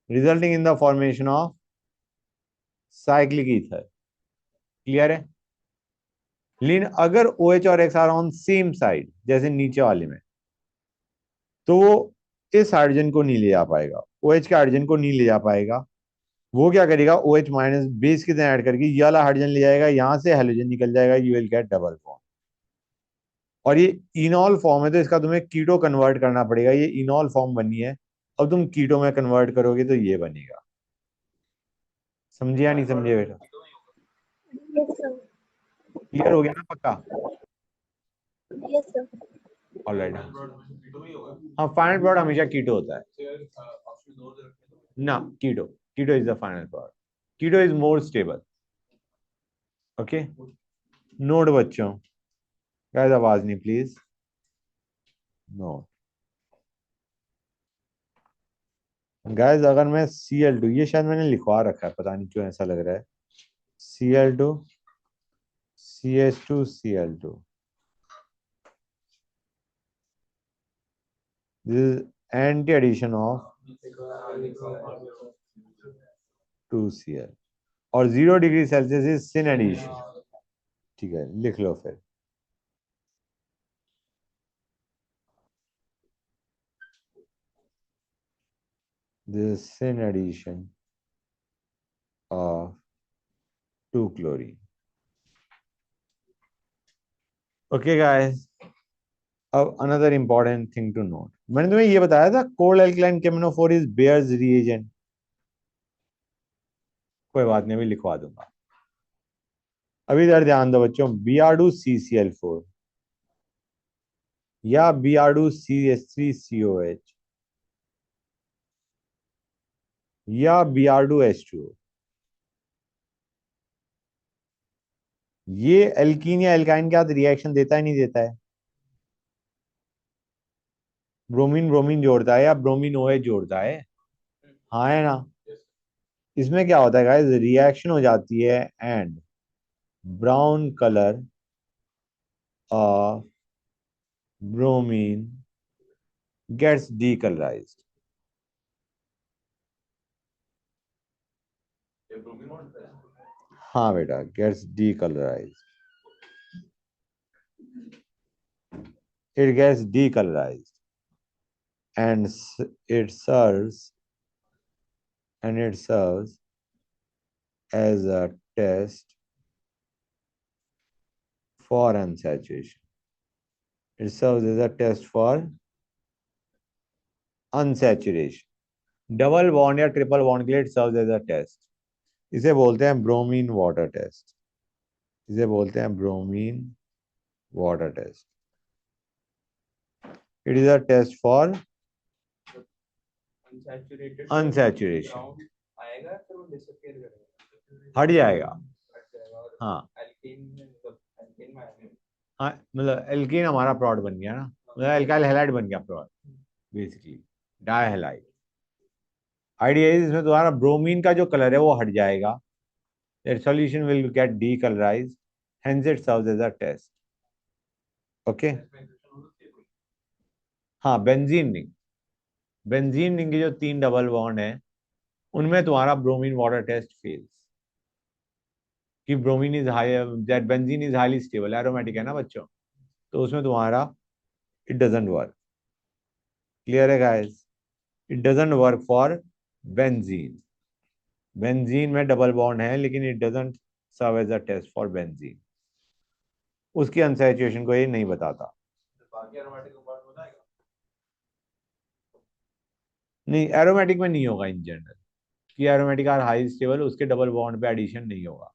resulting in the formation of cyclic ether. Clear है? लेकिन अगर OH और X are on same side, जैसे नीचे वाले में, तो वो इस हाइड्रोजन को नहीं ले जा पाएगा, OH के हाइड्रोजन को नहीं ले जा पाएगा। वो क्या करेगा, OH माइनस बेस की तरह ऐड करके ये वाला हाइड्रोजन ले जाएगा, यहां से हेलोजन निकल जाएगा, you will gate double bond. और ये इनॉल फॉर्म है तो इसका तुम्हें कीटो कन्वर्ट करना पड़ेगा। ये इनॉल फॉर्म बनी है, अब तुम कीटो में कन्वर्ट करोगे तो ये बनेगा। समझे या नहीं समझे बेटा? Yes, sir. क्लियर हो गया ना पक्का? Yes, sir. Alright. Final product हमेशा कीटो में ही होगा। हाँ, फाइनल प्रोडक्ट हमेशा कीटो होता है से ऑप्शन दो दे रखे हैं ना। Keto, keto is the final product. Keto is more stable. Okay, note बच्चों, गाइस आवाज नहीं प्लीज। नो गाइस, अगर मैं Cl2, ये शायद मैंने लिखवा रखा है, पता नहीं क्यों ऐसा लग रहा है। Cl2 CH2 Cl2, this is anti addition of 2Cl, और 0 degree Celsius is syn addition. ठीक है, लिख लो फिर। This syn addition of 2 chlorine. Okay guys, अब another important thing to note, मैंने तुम्हें ये बताया था cold alkaline K M N O four is Baeyer's reagent. कोई बात नहीं, अभी लिखवा दूंगा। अभी इधर ध्यान दो बच्चों, Br2CCl4 या Br2CH3COH या Br2H2O, ये एल्कीन या एल्काइन के साथ रिएक्शन देता है नहीं देता है? ब्रोमीन ब्रोमीन जोड़ता है या ब्रोमीन OH जोड़ता है? हाँ है ना? इसमें क्या होता है गाइस, रिएक्शन हो जाती है and brown colour of bromine gets decolourised. ये ब्रोमीन वाटर है। हाँ बेटा, gets decolourised, it gets decolorized and it serves as a test for unsaturation. It serves as a test for unsaturation. Double bond या triple bond के लिए serve as a test. इसे बोलते हैं ब्रोमीन वाटर टेस्ट। इसे बोलते हैं bromine water test. It is a test for unsaturated unsaturation. आएगा फिर वो डिसअपीयर करेगा, हट जाएगा। हट जाएगा। और हाँ एल्केन में मतलब एल्केन में आएगा। हाँ, मतलब एल्कीन हमारा प्रोडक्ट बन गया ना, मतलब एल्काइल हैलाइड बन गया product basically, dihalide. Idea is इसमें तुम्हारा ब्रोमीन का जो कलर है वो हट जाएगा, that solution will get decolourised, hence it serves as a test. Okay, हाँ बेंजीन रिंग, बेंजीन रिंग के जो 3 डबल बॉन्ड है उनमें तुम्हारा ब्रोमीन वाटर टेस्ट फेल्स, कि bromine is high, that benzene is highly stable, aromatic है ना बच्चों, तो उसमें तुम्हारा इट डजंट वर्क। क्लियर है guys? It doesn't work for benzene. Benzene में डबल बॉन्ड है लेकिन it doesn't serve as a test for benzene, उसकी अनसैचुरेशन को ये नहीं बताता। बाकी एरोमेटिक कंपाउंड हो जाएगा। नहीं, एरोमेटिक में नहीं होगा इन जनरल, कि एरोमेटिक आर हाई स्टेबल, उसके डबल बॉन्ड पे एडिशन नहीं होगा।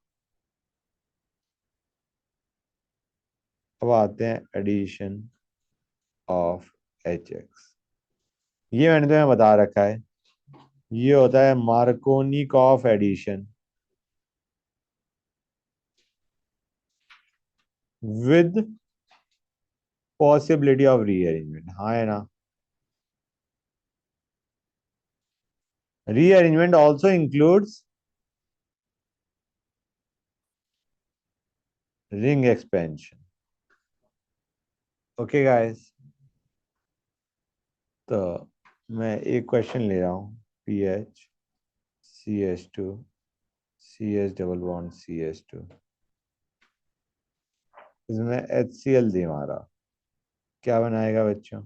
अब आते हैं एडिशन ऑफ HX। ये मैंने तुम्हें बता रखा है, ये होता है Markovnikov addition with possibility of rearrangement. हाँ है ना? Rearrangement also includes ring expansion. Okay guys, तो मैं एक क्वेश्चन ले रहा हूँ, PH CH2 CH double bond CH2, इसमें HCl दे हमारा, क्या बनाएगा बच्चों?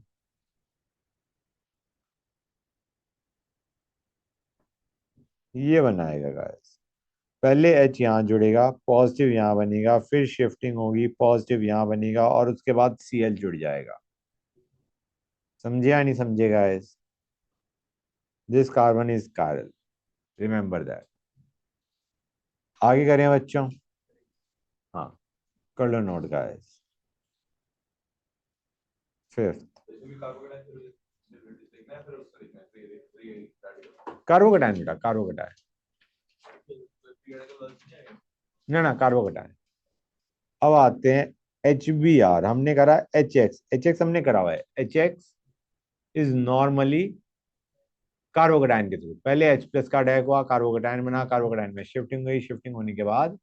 ये बनाएगा गाइस, पहले H यहाँ जुड़ेगा, पॉजिटिव यहाँ बनेगा, फिर शिफ्टिंग होगी, पॉजिटिव यहाँ बनेगा और उसके बाद Cl जुड़ जाएगा। समझे या नहीं समझे guys? This carbon is chiral, remember that. आगे करें बच्चों? हाँ, कर लो नोट गाइस। फिफ्थ, इसमें भी कार्बोकेटाइन लिखना है, फिर उसका लिखना है फ्री रेडिकल। कार्बोकेटाइन बेटा, कार्बोकेटाइन, फ्री रेडिकल नहीं आएगा। ना कार्बोकेटाइन। अब आते हैं HBr, हमने करा HX हमने करा हुआ है। HX इज नॉर्मली कार्बोकेटाइन के थ्रू, पहले H प्लस का अटैक हुआ, कार्बोकेटाइन बना, कार्बोकेटाइन में शिफ्टिंग हुई, शिफ्टिंग होने के बाद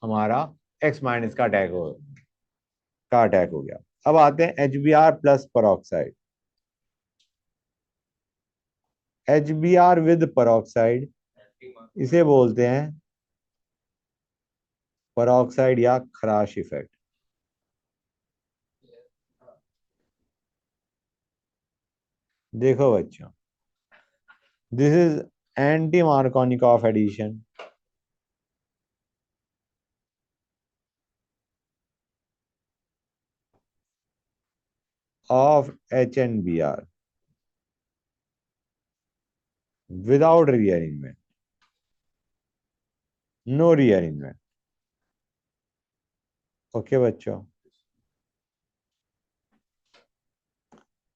हमारा X माइनस का अटैक हो गया। अब आते हैं HBr plus peroxide. HBr with peroxide, इसे बोलते हैं परऑक्साइड या खराश इफेक्ट। देखो बच्चों, this is anti Markovnikov addition of HNBr without rearrangement, no rearrangement। Okay बच्चों,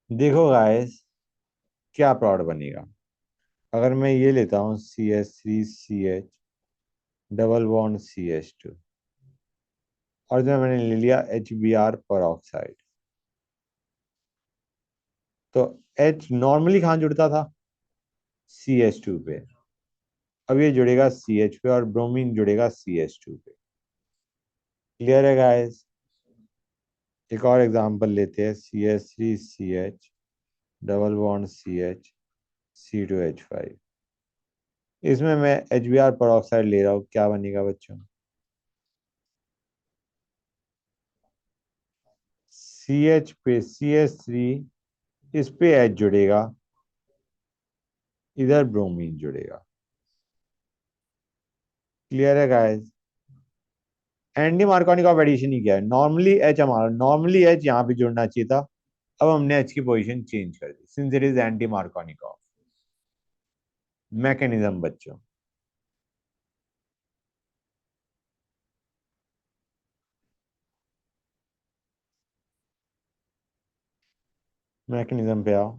देखो गाइस क्या प्रोडक्ट बनेगा। अगर मैं ये लेता हूँ CH3CH डबल बॉन्ड CH2 और जो मैंने ले लिया HBr परऑक्साइड, तो H नॉर्मली कहाँ जुड़ता था? CH2 पे। अब ये जुड़ेगा CH पे और ब्रोमीन जुड़ेगा CH2 पे। क्लियर है गाइस? एक और एग्जांपल लेते हैं, CH3CH double bond CH C2H5। इसमें मैं HBr परऑक्साइड ले रहा हूँ, क्या बनेगा बच्चों? CH पे CH3, इस पे H जुड़ेगा, इधर ब्रोमीन जुड़ेगा। क्लियर है गाइस? एंटी मार्कोनिकॉफ एडिशन ही क्या है? नॉर्मली H यहाँ पे जुड़ना चाहिए था, अब हमने H की पोजीशन चेंज कर दी, since it is anti Markovnikov. Mechanism बच्चों, मैकेनिज्म पे आओ।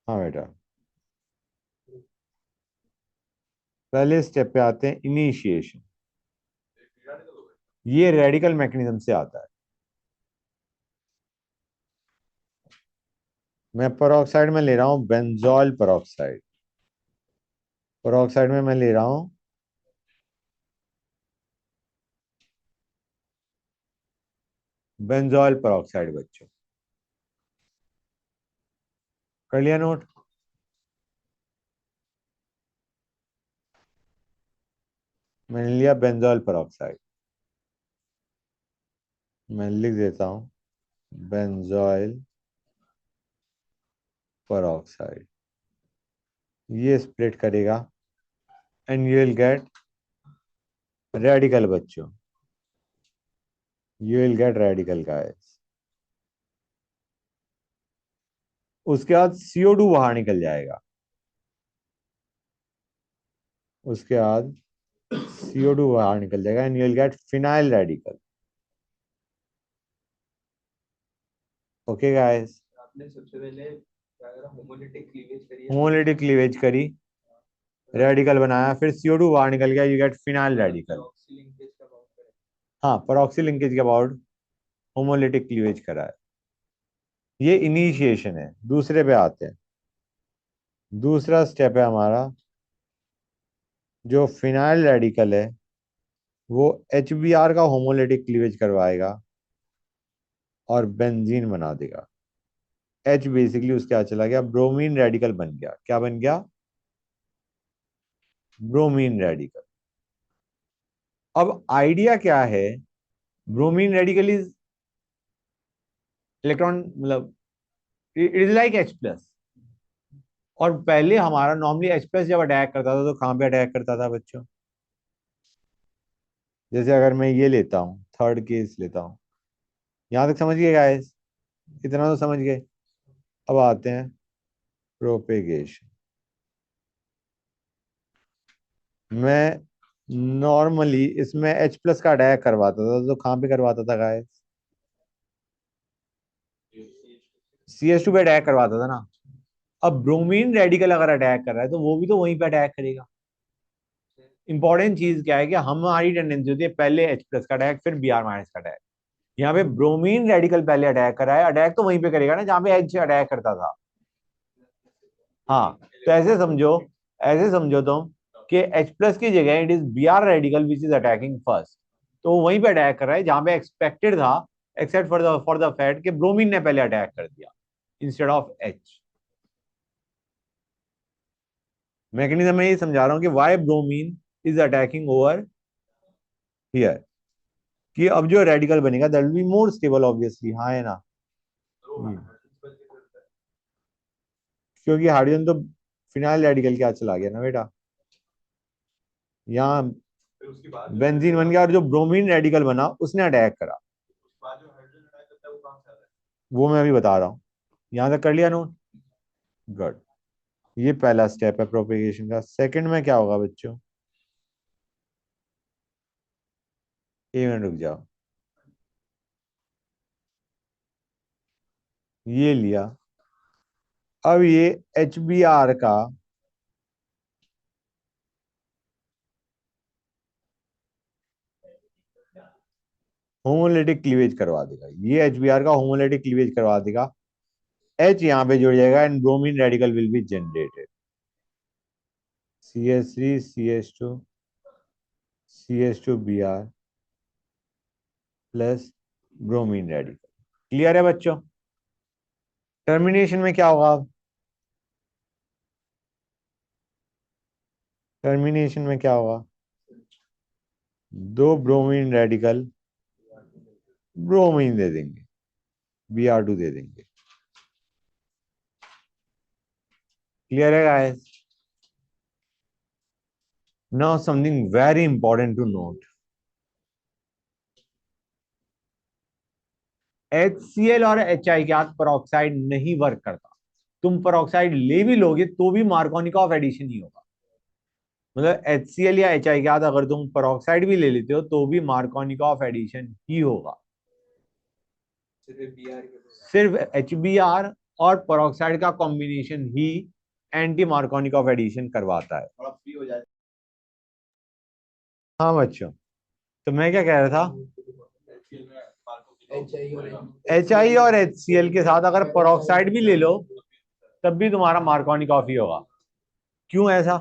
हाँ बेटा, पहले स्टेप पे आते हैं, इनिशिएशन। फ्री रेडिकल हो गया। ये रेडिकल मैकेनिज्म से आता है। मैं परऑक्साइड में ले रहा हूं बेंजोइल परऑक्साइड, परऑक्साइड में मैं ले रहा हूं बेंजोइल परऑक्साइड। बच्चों कर लिया नोट? मैंने लिया बेंजोइल परऑक्साइड, मैं लिख देता हूं बेंजोइल परऑक्साइड। ये स्प्लिट करेगा and you will get radical बच्चों, you will get radical guys. उसके बाद CO2 बाहर निकल जाएगा, उसके बाद CO2 बाहर निकल जाएगा and you will gate phenyl radical. Okay guys, आपने सबसे पहले क्या करा, होमोलिटिक क्लीवेज करी है, होमोलिटिक क्लीवेज करी, रेडिकल बनाया, फिर CO2 बाहर निकल गया, you get phenyl radical. Oxy linkage का बाउंड करें। हाँ, परऑक्सी लिंकेज के अबाउट होमोलिटिक क्लीवेज करा है। ये इनिशिएशन है। दूसरे पे आते हैं, दूसरा स्टेप है हमारा, जो फिनाइल रेडिकल है वो HBr का होमोलिटिक क्लीवेज करवाएगा और बेंजीन बना देगा। H बेसिकली उसके क्या चला गया, ब्रोमीन रेडिकल बन गया। क्या बन गया? Bromine radical. अब आइडिया क्या है, ब्रोमीन रेडिकल इज इलेक्ट्रॉन, मतलब it is like H plus, और पहले हमारा नॉर्मली H प्लस जब अटैक करता था तो कहाँ पे अटैक करता था बच्चों? जैसे अगर मैं ये लेता हूँ, थर्ड केस लेता हूँ, यहां तक समझ गए गाइस? इतना तो समझ गए। अब आते हैं प्रोपेगेशन। मैं नॉर्मली इसमें H प्लस का अटैक करवाता था तो कहाँ पे करवाता था गाइस? CH2 पे अटैक करवाता था ना। अब ब्रोमीन रेडिकल अगर अटैक कर रहा है तो वो भी तो वहीं पे अटैक करेगा। इंपॉर्टेंट चीज क्या है कि हमारी टेंडेंसी होती है पहले H प्लस का अटैक फिर Br माइनस का अटैक। यहाँ पे ब्रोमीन रेडिकल पहले अटैक कर रहा है, अटैक तो वहीं पे करेगा ना जहां पे H अटैक करता था। हाँ, तो ऐसे समझो तुम कि H प्लस की जगह it is Br radical which is attacking first, तो वो वहीं पे अटैक कर रहा है जहां पे एक्सपेक्टेड था, एक्सेप्ट फॉर द फैक्ट कि ब्रोमीन ने पहले अटैक कर दिया इंस्टेड ऑफ H। मैकेनिज्म में ये समझा रहा हूँ कि why bromine is attacking over here, कि अब जो रेडिकल बनेगा that will be more stable obviously. हाँ है ना? क्योंकि हाइड्रोजन तो फिनाइल रेडिकल के साथ चला गया ना बेटा, यहाँ फिर उसके बाद बेंजीन बन गया और जो ब्रोमीन रेडिकल बना उसने अटैक करा। उसके बाद जो हाइड्रोजन अटैक करता है वो कहाँ से आता है? वो मैं अभी बता रहा हूँ। यहां तक कर लिया नोट? गुड। ये पहला स्टेप है प्रोपेगेशन का। सेकंड में क्या होगा बच्चों? एक मिनट रुक जाओ। ये लिया। अब ये HBr का होमोलेटिक क्लीवेज करवा देगा। ये HBr का होमोलेटिक क्लीवेज करवा देगा। H यहाँ पे जुड़ जाएगा and bromine radical will be generated. CH3 CH2 CH2Br plus bromine radical. Clear है बच्चों? टर्मिनेशन में क्या होगा? टर्मिनेशन में क्या होगा? दो ब्रोमीन रेडिकल ब्रोमीन दे देंगे, Br2 दे देंगे। क्लियर है guys? Now something very important to note. HCl और HI के साथ peroxide नहीं वर्क करता। तुम peroxide ले भी लोगे तो भी मार्कोनिका ऑफ एडिशन ही होगा। मतलब HCl या HI के साथ अगर तुम peroxide भी ले लेते हो तो भी मार्कोनिका ऑफ एडिशन ही होगा। सिर्फ HBr और peroxide का कॉम्बिनेशन ही एंटी मार्कोनिका ऑफ एडिशन करवाता है। थोड़ा फ्री हो जाए। हाँ बच्चों, तो मैं क्या कह रहा था? HI और HCl के साथ अगर peroxide भी ले लो तब भी तुम्हारा मार्कोनिक ऑफ ही होगा। क्यों ऐसा?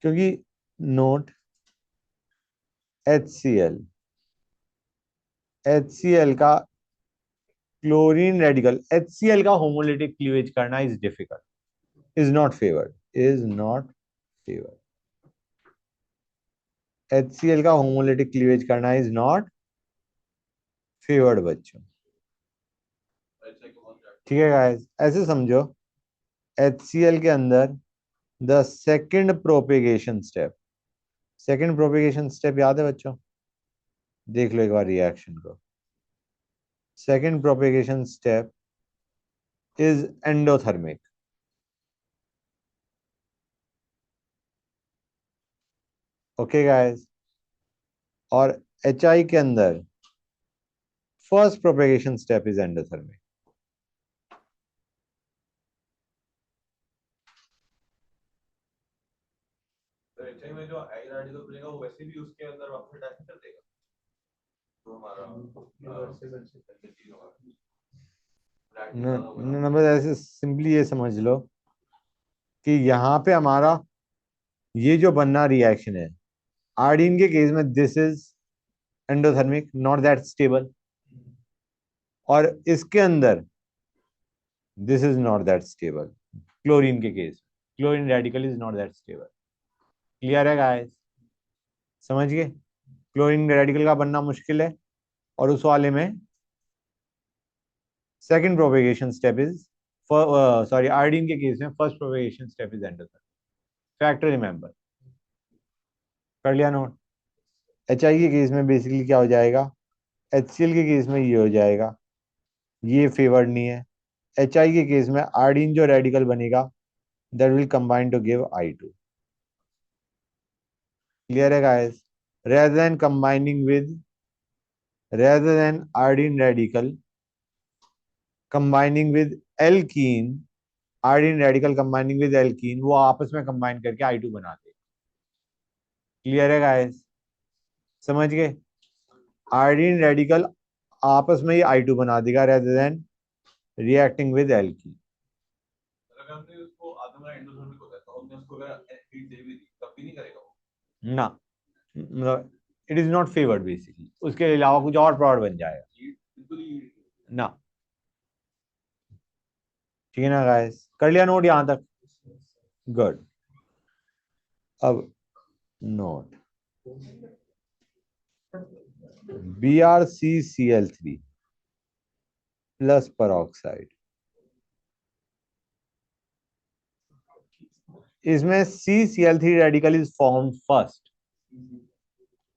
क्योंकि नोट HCl का क्लोरीन रेडिकल, HCl का होमोलिटिक क्लीवेज करना is difficult, is not favoured, is not favoured. HCl का होमोलिटिक क्लीवेज करना इज नॉट फेवर्ड बच्चों। ठीक है गाइस, ऐसे समझो HCl के अंदर the second propagation step, second propagation step याद है बच्चों? देख लो एक बार रिएक्शन को। Second propagation step is endothermic. Okay guys, और HI के अंदर first propagation step is endothermic. तो HI में जो आई रेडिकल बनेगा वो वैसे भी उसके अंदर वापस अटैक कर देगा तो हमारा बस ऐसे सिंपली ये समझ लो कि यहाँ पे हमारा ये जो बनना रिएक्शन है, आयोडीन के केस में this is endothermic, not that stable, और इसके अंदर this is not that stable. Chlorine के case, chlorine radical is not that stable. Clear है गाइस? समझ गए? क्लोरीन रेडिकल का बनना मुश्किल है और उस वाले में second propagation step is sorry iodine के केस में first propagation step is endothermic. Fact remember कर लिया नोट। HI के केस में बेसिकली क्या हो जाएगा, HCl के केस में ये हो जाएगा, ये फेवर्ड नहीं है। HI के केस में आयोडीन जो रेडिकल बनेगा that will combine to give I2. Clear है guys? Rather than iodine radical combining with alkene, iodine radical combining with alkene, वो आपस में combine करके I2 बनाते। Clear है guys? समझ गए? Iodine radical आपस में ही I2 बना देगा rather than reacting with alkene. अगर हमने उसको आधा में एंडोथर्मिक होता है तो हमने उसको अगर हीट दे भी दी तब भी नहीं करेगा वो। ना, मतलब it is not favoured basically, उसके अलावा कुछ और प्रोडक्ट बन जाएगा बिल्कुल ही ना। ठीक है ना गाइस, कर लिया नोट यहां तक? गुड। अब नोट BrCCl3 प्लस परऑक्साइड, इसमें CCl3 radical is form first.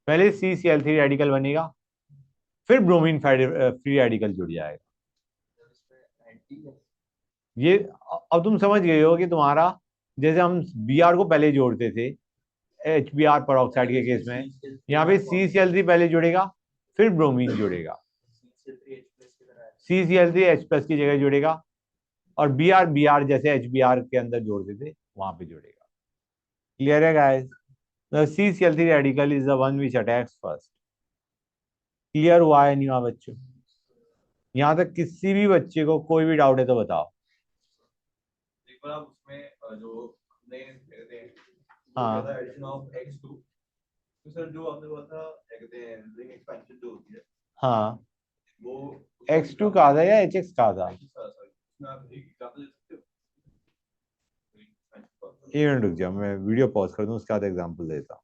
पहले CCl3 रेडिकल बनेगा, फिर ब्रोमीन फ्री रेडिकल जुड़ जाएगा। ये अब तुम समझ गए हो कि तुम्हारा, जैसे हम Br को पहले जोड़ते थे HBr परऑक्साइड के केस में, यहाँ पे CCl3 पहले जुड़ेगा फिर ब्रोमीन जुड़ेगा, CCl3 H+ की जगह जुड़ेगा, और Br जैसे HBr के अंदर जोड़ते थे वहां पे जुड़ेगा। क्लियर है guys? CCl3 radical is the one which attacks first. Clear हुआ है नहीं हुआ बच्चों? यहाँ तक किसी भी बच्चे को कोई भी डाउट है तो बताओ। एक बार आप उसमें जो हमने कहते हैं हाँ एडिशन ऑफ X2 तो सर जो आपने बोला था क्या कहते हैं रिंग एक्सपेंशन जो होती है हाँ, वो X2 कहा था या HX कहा था? उसमें आप एक एग्जांपल दे सकते हो? एक मिनट रुक जाओ, मैं वीडियो पॉज कर दूं, उसके बाद एग्जांपल देता हूँ।